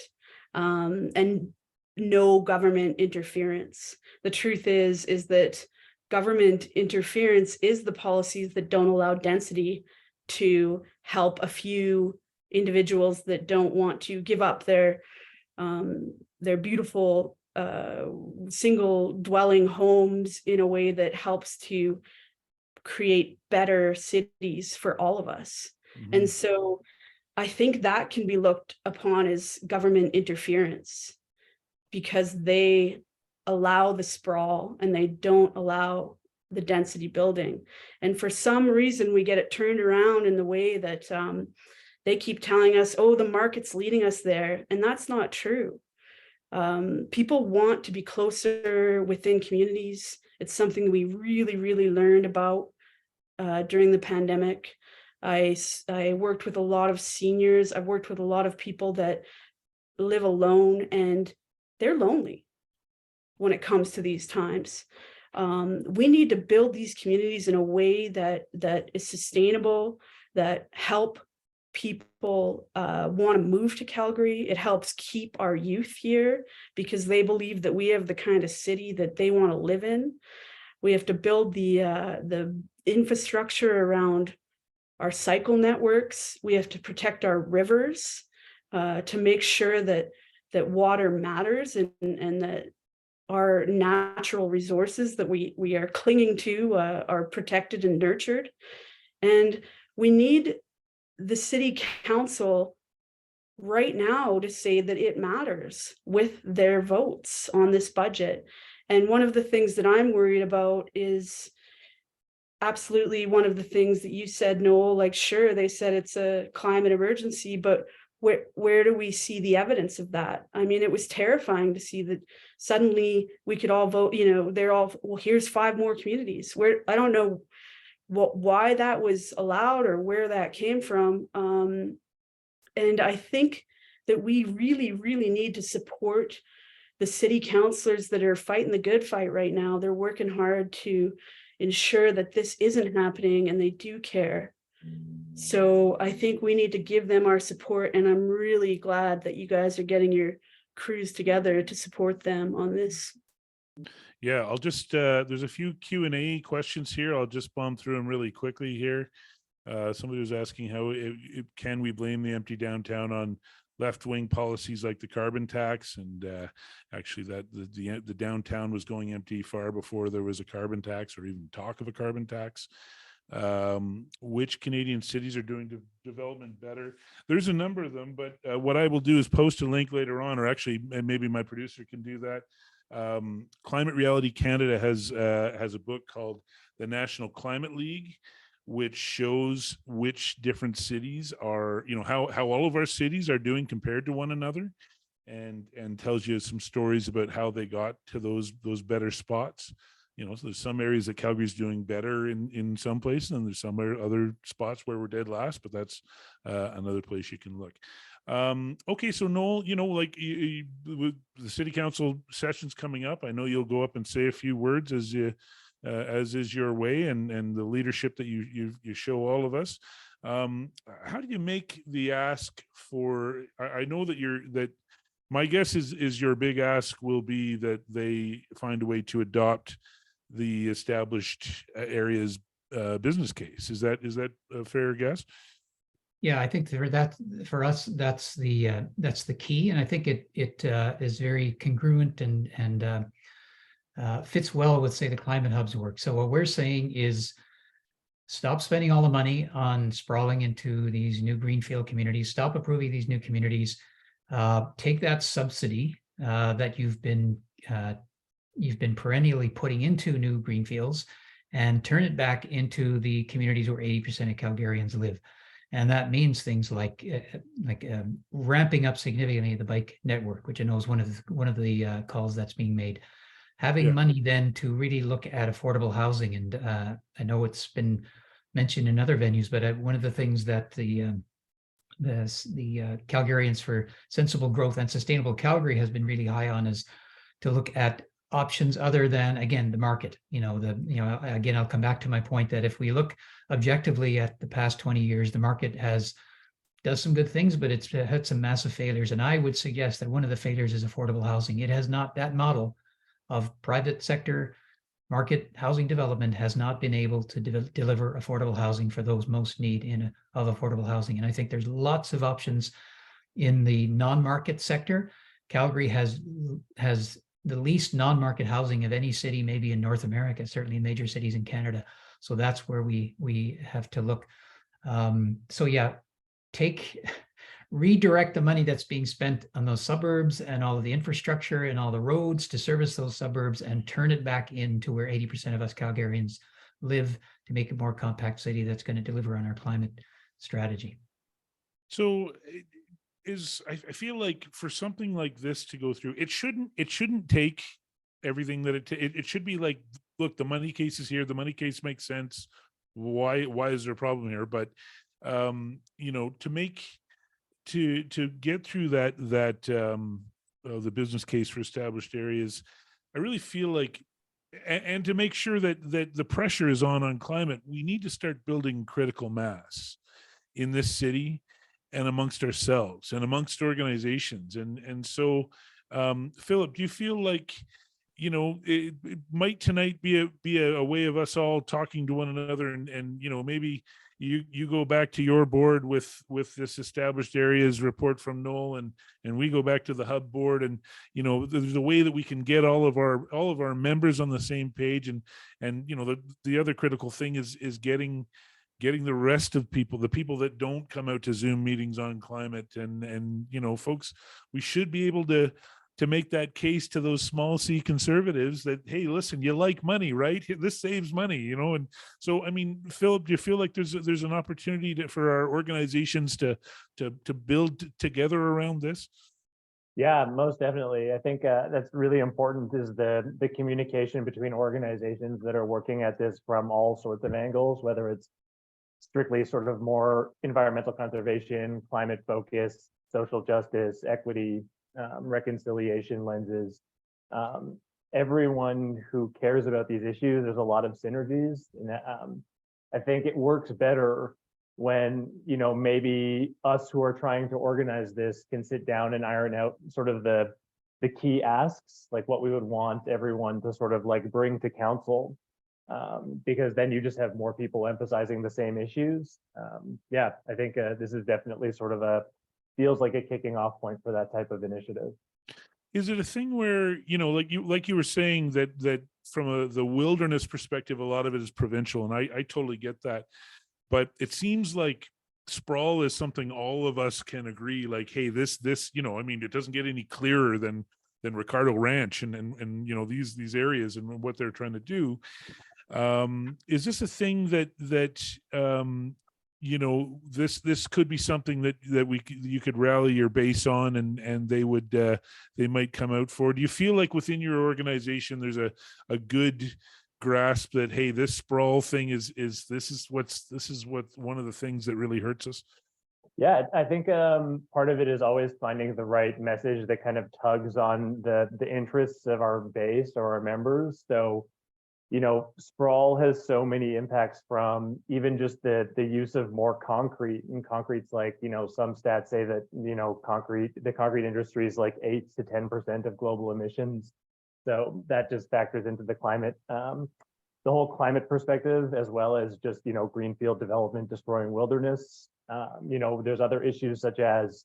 And no government interference. The truth is that government interference is the policies that don't allow density to help a few individuals that don't want to give up their beautiful single dwelling homes in a way that helps to create better cities for all of us. Mm-hmm. And so I think that can be looked upon as government interference because they allow the sprawl and they don't allow the density building. And for some reason, we get it turned around in the way that they keep telling us, oh, the market's leading us there. And that's not true. People want to be closer within communities. It's something we really, really learned about during the pandemic. I worked with a lot of seniors. I've worked with a lot of people that live alone, and they're lonely when it comes to these times. We need to build these communities in a way that is sustainable, that help people want to move to Calgary. It helps keep our youth here because they believe that we have the kind of city that they want to live in. We have to build the infrastructure around our cycle networks. We have to protect our rivers to make sure that water matters and that our natural resources that we are clinging to are protected and nurtured. And we need the city council right now to say that it matters with their votes on this budget. And one of the things that I'm worried about is absolutely one of the things that you said, Noel, like, sure, they said it's a climate emergency, but where do we see the evidence of that? I mean, it was terrifying to see that suddenly we could all vote, you know, they're all, well, here's 5 more communities. Where, I don't know why that was allowed or where that came from. And I think that we really, really need to support the city councillors that are fighting the good fight right now. They're working hard to ensure that this isn't happening, and they do care. So I think we need to give them our support, and I'm really glad that you guys are getting your crews together to support them on this. Yeah, I'll just, there's a few Q&A questions here. I'll just bomb through them really quickly here. Somebody was asking how can we blame the empty downtown on left-wing policies like the carbon tax? And actually that the downtown was going empty far before there was a carbon tax or even talk of a carbon tax. Which Canadian cities are doing development better? There's a number of them, but what I will do is post a link later on, or actually maybe my producer can do that. Climate Reality Canada has a book called The National Climate League, which shows which different cities are, you know, how all of our cities are doing compared to one another, and tells you some stories about how they got to those better spots. You know, so there's some areas that Calgary's doing better in some places, and there's some other spots where we're dead last, but that's another place you can look. Okay, so Noel, you know, like with the city council sessions coming up, I know you'll go up and say a few words as is your way, and the leadership that you show all of us. How do you make the ask for? I know that my guess is your big ask will be that they find a way to adopt the established area's business case. Is that a fair guess? Yeah, I think for us, that's the key, and I think it is very congruent and fits well with, say, the climate hub's work. So what we're saying is stop spending all the money on sprawling into these new greenfield communities. Stop approving these new communities. Take that subsidy that you've been perennially putting into new greenfields and turn it back into the communities where 80% of Calgarians live. And that means things like ramping up significantly the bike network, which I know is one of the calls that's being made. Having money then to really look at affordable housing, and I know it's been mentioned in other venues, but one of the things that the Calgarians for Sensible Growth and Sustainable Calgary has been really high on is to look at options other than, again, the market. Again, I'll come back to my point that if we look objectively at the past 20 years, the market does some good things, but it's had some massive failures. And I would suggest that one of the failures is affordable housing. It has not, that model of private sector market housing development has not been able to deliver affordable housing for those most need of affordable housing. And I think there's lots of options in the non-market sector. Calgary has the least non-market housing of any city, maybe in North America, certainly in major cities in Canada. So that's where we have to look. So yeah, redirect the money that's being spent on those suburbs and all of the infrastructure and all the roads to service those suburbs and turn it back into where 80% of us Calgarians live to make a more compact city that's going to deliver on our climate strategy. So I feel like for something like this to go through, it shouldn't take everything that it should be like, look, the money case is here, the money case makes sense. Why is there a problem here? But you know, to get through that the business case for established areas, I really feel like, and to make sure that the pressure is on climate, we need to start building critical mass in this city and amongst ourselves and amongst organizations. And so, Philip, do you feel like, you know, it might tonight be a way of us all talking to one another, and you know, maybe you go back to your board with this established areas report from Noel, and we go back to the hub board, and you know, there's a way that we can get all of our members on the same page, and you know, the other critical thing is getting the rest of people, the people that don't come out to Zoom meetings on climate, and you know, folks, we should be able to make that case to those small C conservatives that, hey, listen, you like money, right? This saves money, you know? And so, I mean, Philip, do you feel like there's an opportunity for our organizations to build together around this? Yeah, most definitely. I think that's really important, is the communication between organizations that are working at this from all sorts of angles, whether it's strictly sort of more environmental conservation, climate focus, social justice, equity, reconciliation lenses. Everyone who cares about these issues, there's a lot of synergies, and I think it works better when, you know, maybe us who are trying to organize this can sit down and iron out sort of the key asks, like what we would want everyone to sort of like bring to council, because then you just have more people emphasizing the same issues. Yeah, I think this is definitely sort of feels like a kicking off point for that type of initiative. Is it a thing where, you know, like you were saying, that from the wilderness perspective, a lot of it is provincial, and I totally get that, but it seems like sprawl is something all of us can agree, like, hey, this, you know, I mean, it doesn't get any clearer than Ricardo Ranch and you know, these areas and what they're trying to do. Is this a thing that you know, this could be something that you could rally your base on, and they might come out for? Do you feel like within your organization there's a good grasp that, hey, this sprawl thing is what one of the things that really hurts us? Yeah, I think part of it is always finding the right message that kind of tugs on the interests of our base or our members. So, you know, sprawl has so many impacts, from even just the use of more concrete, and concrete's like, you know, some stats say that, you know, the concrete industry is like 8 to 10% of global emissions. So that just factors into the climate, the whole climate perspective, as well as just, you know, greenfield development destroying wilderness. You know, there's other issues such as,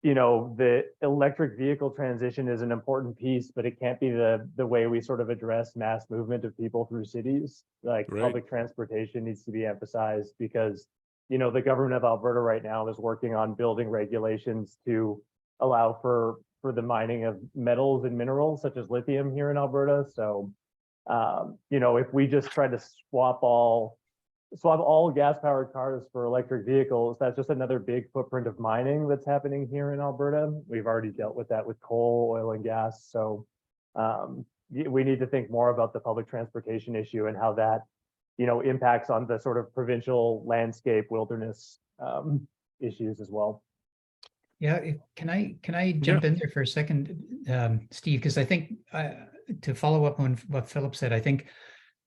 you know, the electric vehicle transition is an important piece, but it can't be the way we sort of address mass movement of people through cities. Like, Right. Public transportation needs to be emphasized, because, you know, the government of Alberta right now is working on building regulations to allow for the mining of metals and minerals such as lithium here in Alberta. So, you know, if we just try to swap all gas-powered cars for electric vehicles, that's just another big footprint of mining that's happening here in Alberta. We've already dealt with that with coal, oil, and gas. So we need to think more about the public transportation issue and how that, you know, impacts on the sort of provincial landscape wilderness issues as well. Yeah, can I jump in there for a second, Steve? Because I think to follow up on what Philip said, I think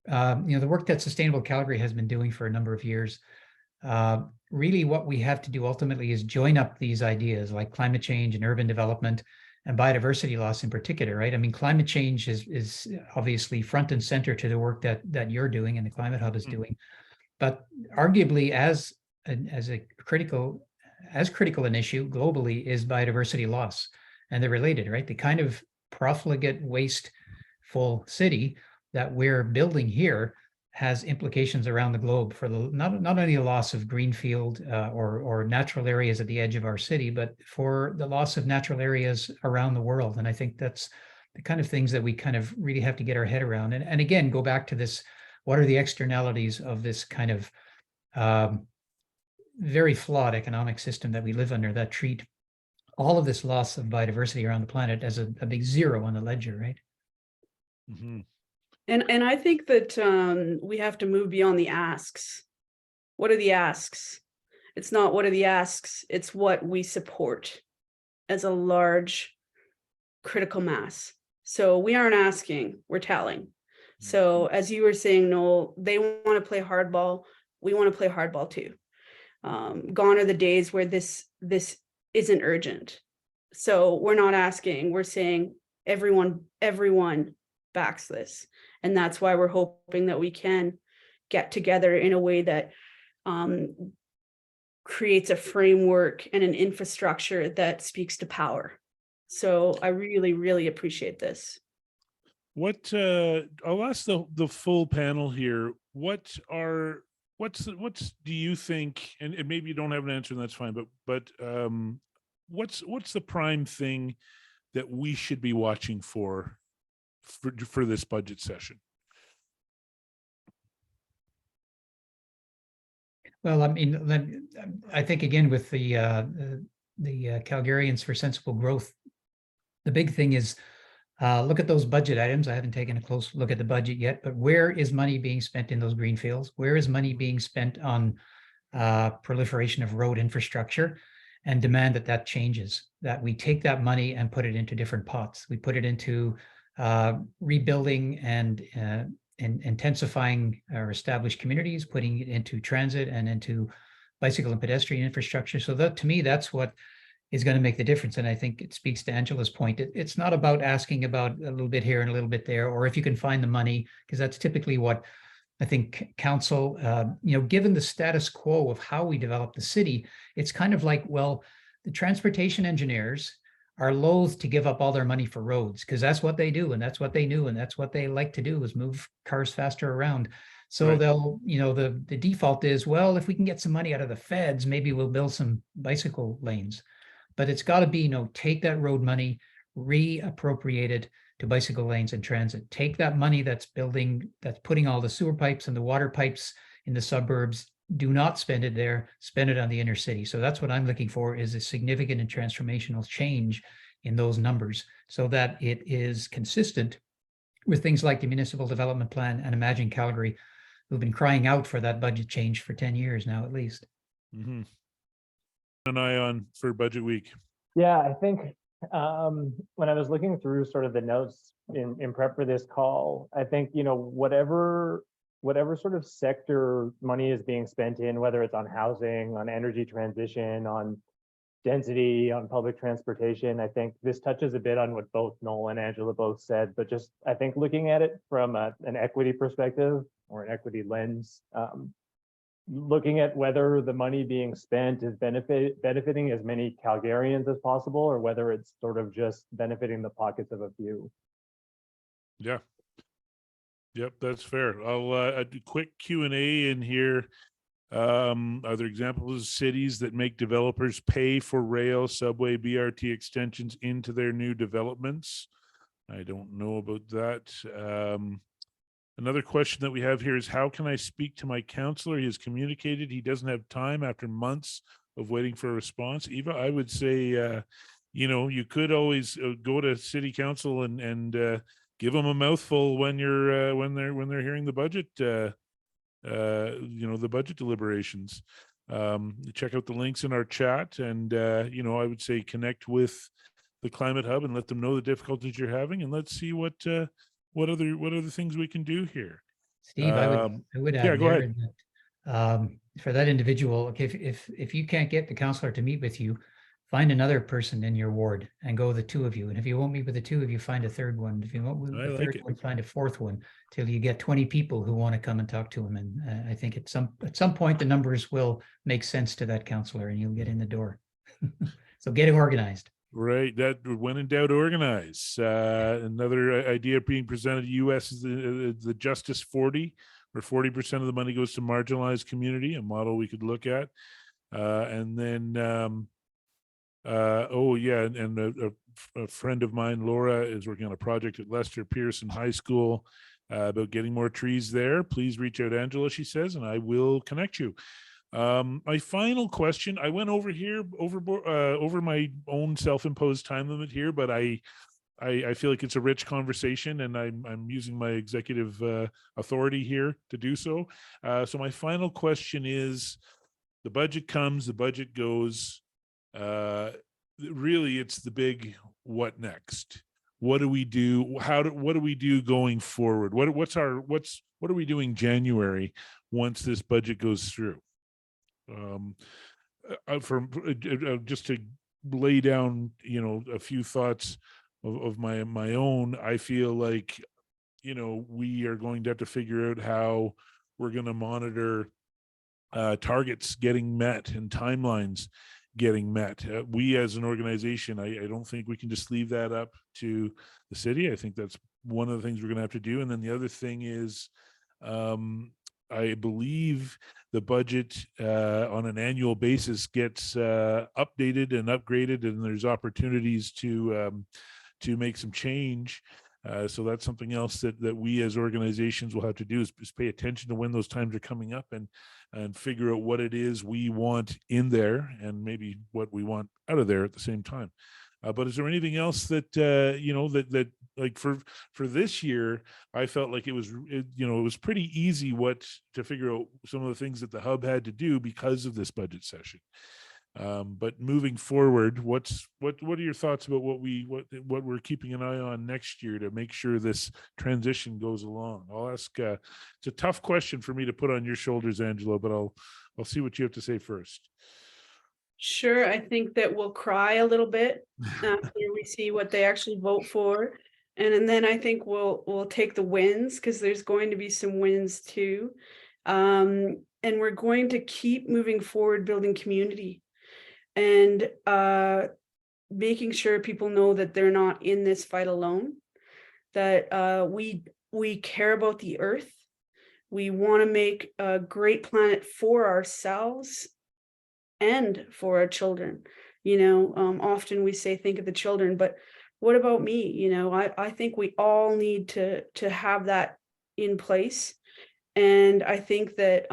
you know, the work that Sustainable Calgary has been doing for a number of years, really what we have to do ultimately is join up these ideas like climate change and urban development and biodiversity loss in particular, right? I mean, climate change is obviously front and center to the work that you're doing and the Climate Hub is doing, but arguably as critical an issue globally is biodiversity loss, and they're related, right? The kind of profligate, wasteful city that we're building here has implications around the globe for the not only the loss of greenfield or natural areas at the edge of our city, but for the loss of natural areas around the world. And I think that's the kind of things that we kind of really have to get our head around. And again, go back to this, what are the externalities of this kind of very flawed economic system that we live under that treat all of this loss of biodiversity around the planet as a big zero on the ledger, right? Mm-hmm. And I think that we have to move beyond the asks. What are the asks? It's not what are the asks, it's what we support as a large critical mass. So we aren't asking, we're telling. So as you were saying, Noel, they want to play hardball. We want to play hardball too. Gone are the days where this isn't urgent. So we're not asking, we're saying everyone backs this. And that's why we're hoping that we can get together in a way that creates a framework and an infrastructure that speaks to power. So I really, really appreciate this. What I'll ask the full panel here. What's do you think, and maybe you don't have an answer and that's fine, but what's the prime thing that we should be watching for this budget session? Well, I mean, I think again with the Calgarians for Sensible Growth, the big thing is look at those budget items. I haven't taken a close look at the budget yet, but where is money being spent in those greenfields? Where is money being spent on proliferation of road infrastructure? And demand that changes, that we take that money and put it into different pots. We put it into rebuilding and intensifying our established communities, putting it into transit and into bicycle and pedestrian infrastructure. So that, to me, that's what is going to make the difference. And I think it speaks to Angela's point. It's not about asking about a little bit here and a little bit there, or if you can find the money, because that's typically what I think council, given the status quo of how we develop the city, it's kind of like, well, the transportation engineers are loath to give up all their money for roads because that's what they do and that's what they knew and that's what they like to do is move cars faster around. So Right. They'll, the default is, well, if we can get some money out of the feds, maybe we'll build some bicycle lanes. But it's got to be, take that road money, reappropriate it to bicycle lanes and transit. Take that money that's putting all the sewer pipes and the water pipes in the suburbs. Do not spend it there, spend it on the inner city. So that's what I'm looking for, is a significant and transformational change in those numbers so that it is consistent with things like the municipal development plan and Imagine Calgary, who've been crying out for that budget change for 10 years now, at least. Mm-hmm. An eye on for budget week. Yeah, I think when I was looking through sort of the notes in prep for this call, I think, whatever sort of sector money is being spent in, whether it's on housing, on energy transition, on density, on public transportation, I think this touches a bit on what both Noel and Angela both said, but just, I think looking at it from an equity perspective or an equity lens, looking at whether the money being spent is benefiting as many Calgarians as possible, or whether it's sort of just benefiting the pockets of a few. Yeah. Yep, that's fair. I'll do quick Q&A in here. Are there examples of cities that make developers pay for rail, subway, BRT extensions into their new developments? I don't know about that. Another question that we have here is, how can I speak to my counselor? He has communicated he doesn't have time after months of waiting for a response. Eva, I would say, you could always go to city council and give them a mouthful when you're when they're hearing the budget, the budget deliberations. Check out the links in our chat, and I would say connect with the Climate Hub and let them know the difficulties you're having, and let's see what other things we can do here. Steve, I would add, yeah, go ahead. that, for that individual, okay, if you can't get the counselor to meet with you, find another person in your ward and go the two of you. And if you won't meet with the two of you, find a third one. If you won't meet with the third one, find a fourth one till you get 20 people who want to come and talk to him. And I think at some point the numbers will make sense to that counselor and you'll get in the door. So get organized. Right. That, when in doubt, organize. Another idea being presented to US is the Justice 40, where 40% of the money goes to marginalized community, a model we could look at. And then, oh yeah, and a friend of mine, Laura, is working on a project at Lester Pearson High School about getting more trees there. Please reach out, Angela, she says, and I will connect you. My final question, I went over here, over my own self-imposed time limit here, but I feel like it's a rich conversation, and I'm using my executive authority here to do so. So my final question is, the budget comes, the budget goes. Really, it's the big what next? What do we do? What do we do going forward? What are we doing January once this budget goes through? Just to lay down, a few thoughts of my own, I feel like, we are going to have to figure out how we're going to monitor targets getting met and timelines getting met. We as an organization, I don't think we can just leave that up to the city. I think that's one of the things we're going to have to do. And then the other thing is, I believe the budget on an annual basis gets updated and upgraded, and there's opportunities to make some change. So that's something else that we as organizations will have to do is pay attention to when those times are coming up and figure out what it is we want in there and maybe what we want out of there at the same time. But is there anything else that that like for this year, I felt like it was pretty easy to figure out some of the things that the hub had to do because of this budget session. But moving forward, what are your thoughts about what we're keeping an eye on next year to make sure this transition goes along? I'll ask. It's a tough question for me to put on your shoulders, Angela, but I'll see what you have to say first. Sure, I think that we'll cry a little bit after we see what they actually vote for. And then I think we'll take the wins, because there's going to be some wins too. And we're going to keep moving forward, building community and making sure people know that they're not in this fight alone, that we care about the earth. We want to make a great planet for ourselves and for our children. Often we say, think of the children, but what about me? I think we all need to have that in place. And I think that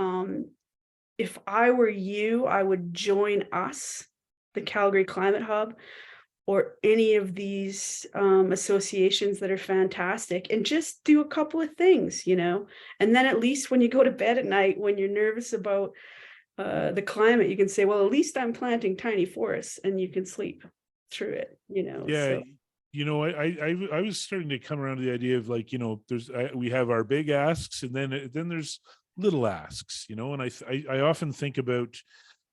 if I were you, I would join us, the Calgary Climate Hub, or any of these associations that are fantastic, and just do a couple of things, and then at least when you go to bed at night, when you're nervous about the climate, you can say, well, at least I'm planting tiny forests, and you can sleep through it, Yeah. So. I was starting to come around to the idea of like, we have our big asks, and then there's little asks, and I often think about,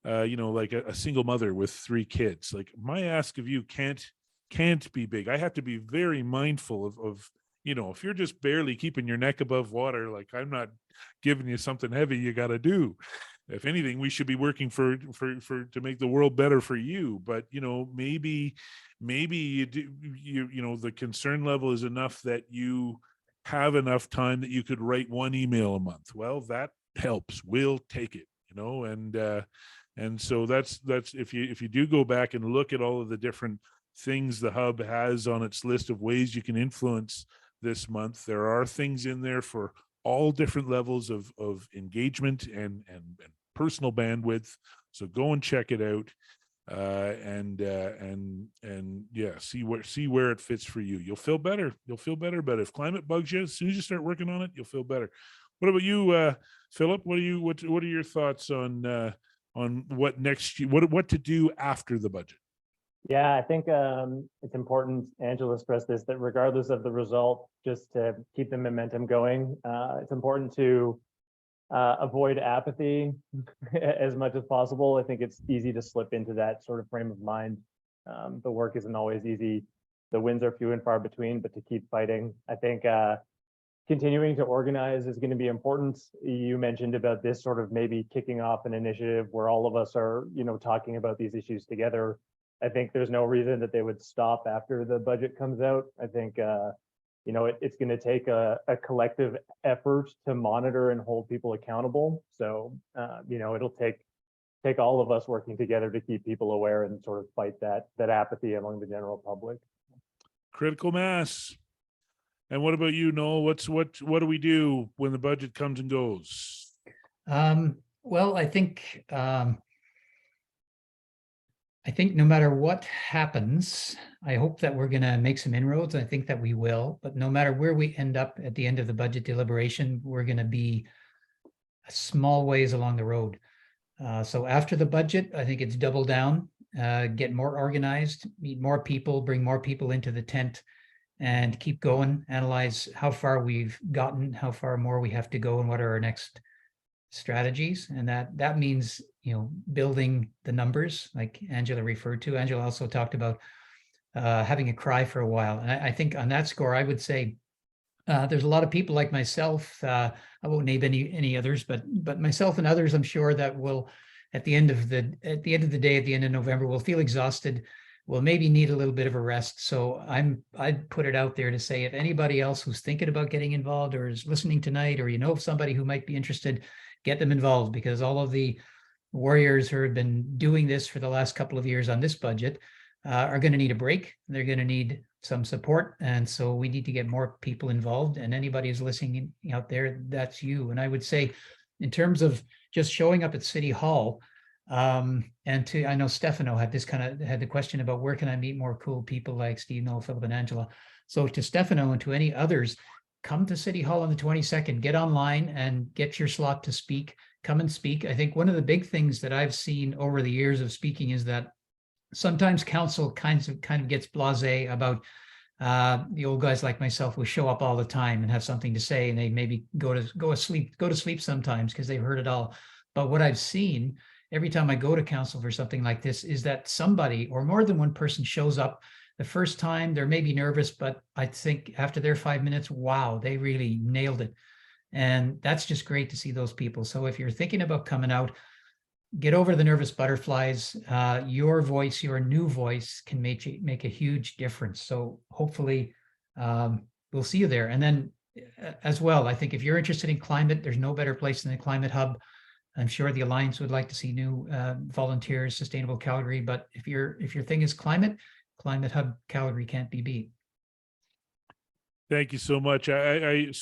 like a single mother with 3 kids. Like, my ask of you can't be big. I have to be very mindful of if you're just barely keeping your neck above water, like, I'm not giving you something heavy you got to do. If anything, we should be working for to make the world better for you. But maybe you do, the concern level is enough that you have enough time that you could write 1 email a month. Well, that helps. We'll take it. And so that's if you do go back and look at all of the different things the hub has on its list of ways you can influence this month, there are things in there for all different levels of engagement and personal bandwidth. So go and check it out, and yeah, see where it fits for you. You'll feel better. But if climate bugs you, as soon as you start working on it, you'll feel better. What about you, Philip? What are your thoughts on what next? What to do after the budget? Yeah, I think it's important, Angela stressed this, that regardless of the result, just to keep the momentum going, it's important to avoid apathy as much as possible. I think it's easy to slip into that sort of frame of mind. The work isn't always easy. The wins are few and far between, but to keep fighting, I think continuing to organize is going to be important. You mentioned about this sort of maybe kicking off an initiative where all of us are, talking about these issues together. I think there's no reason that they would stop after the budget comes out. I think it's going to take a collective effort to monitor and hold people accountable. So, it'll take all of us working together to keep people aware and sort of fight that apathy among the general public. Critical mass. And what about you, Noel? What do we do when the budget comes and goes? Well, I think no matter what happens, I hope that we're going to make some inroads. I think that we will, but no matter where we end up at the end of the budget deliberation, we're going to be a small ways along the road. So after the budget, I think it's double down, get more organized, meet more people, bring more people into the tent, and keep going, analyze how far we've gotten, how far more we have to go, and what are our next strategies. And that means, building the numbers like Angela referred to. Angela also talked about having a cry for a while. And I think on that score, I would say there's a lot of people like myself. I won't name any others, but myself and others, I'm sure that will, at the end of the day, at the end of November, will feel exhausted. We'll maybe need a little bit of a rest. So I'd put it out there to say, if anybody else who's thinking about getting involved or is listening tonight, or somebody who might be interested, get them involved, because all of the warriors who have been doing this for the last couple of years on this budget are going to need a break. They're going to need some support. And so we need to get more people involved, and anybody who's listening out there, that's you. And I would say, in terms of just showing up at City Hall, I know Stefano had the question about where can I meet more cool people like Steve, Noel, Philip, and Angela. So to Stefano and to any others, come to City Hall on the 22nd, get online and get your slot to speak, come and speak. I think one of the big things that I've seen over the years of speaking is that sometimes council kind of gets blasé about the old guys like myself who show up all the time and have something to say, and they maybe go to sleep sometimes because they've heard it all. But what I've seen every time I go to council for something like this is that somebody or more than one person shows up. The first time they're maybe nervous, but I think after their 5 minutes, wow, they really nailed it. And that's just great to see those people. So if you're thinking about coming out, get over the nervous butterflies. Your voice, your new voice, can make a huge difference. So hopefully we'll see you there. And then as well, I think if you're interested in climate, there's no better place than the Climate Hub. I'm sure the Alliance would like to see new volunteers, Sustainable Calgary. But if your thing is Climate Hub Calgary can't be beat. Thank you so much. I'm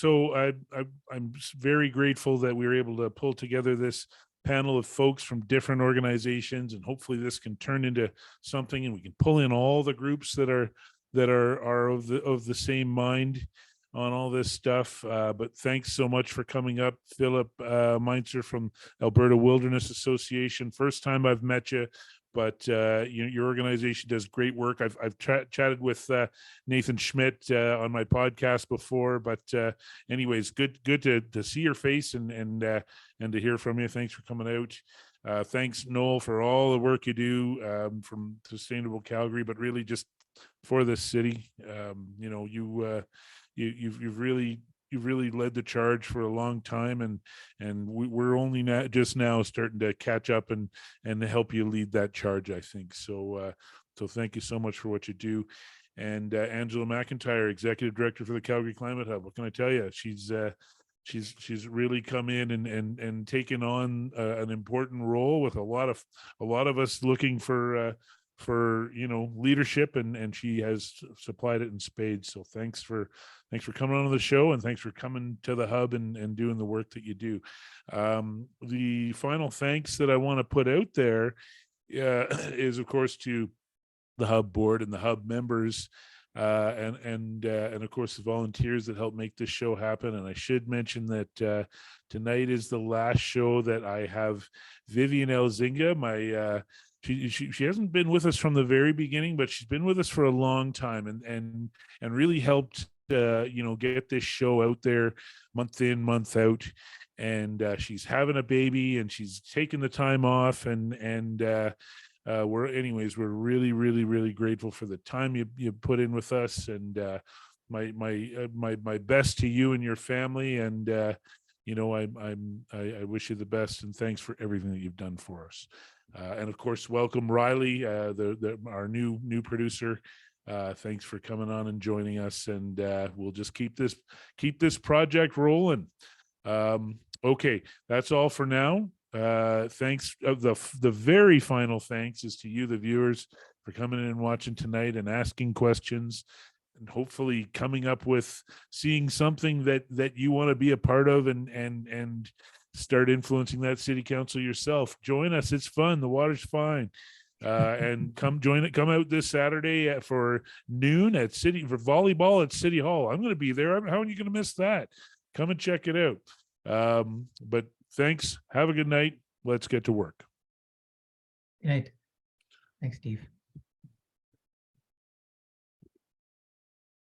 very grateful that we were able to pull together this panel of folks from different organizations, and hopefully this can turn into something, and we can pull in all the groups that are of the same mind on all this stuff. But thanks so much for coming up, Philip Meinzer from Alberta Wilderness Association. First time I've met you, but your organization does great work. I've chatted with Nathan Schmidt on my podcast before, but anyways, good to see your face and to hear from you. Thanks for coming out. Thanks, Noel, for all the work you do from Sustainable Calgary, but really just for this city. You've really led the charge for a long time, and we're only just now starting to catch up and help you lead that charge, I think. So thank you so much for what you do. And Angela McIntyre, Executive Director for the Calgary Climate Hub. What can I tell you? She's really come in and taken on an important role with a lot of us looking for leadership, and she has supplied it in spades. So thanks for coming on the show, and thanks for coming to the hub and doing the work that you do. The final thanks that I want to put out there is, of course, to the hub board and the hub members, and of course the volunteers that help make this show happen. And I should mention that tonight is the last show that I have Vivian Elzinga, she hasn't been with us from the very beginning, but she's been with us for a long time and really helped get this show out there month in, month out. And she's having a baby, and she's taking the time off, and we're really, really, really grateful for the time you put in with us, and my best to you and your family. And I wish you the best, and thanks for everything that you've done for us. And of course, welcome Riley, our new producer. Thanks for coming on and joining us, and we'll just keep this project rolling. Okay, that's all for now. Thanks. The very final thanks is to you, the viewers, for coming in and watching tonight and asking questions, and hopefully coming up with seeing something that you want to be a part of and start influencing that city council yourself. Join us. It's fun. The water's fine. And come out this Saturday for noon for volleyball at City Hall. I'm going to be there. How are you going to miss that? Come and check it out. But thanks. Have a good night. Let's get to work. Good night. Thanks, Steve.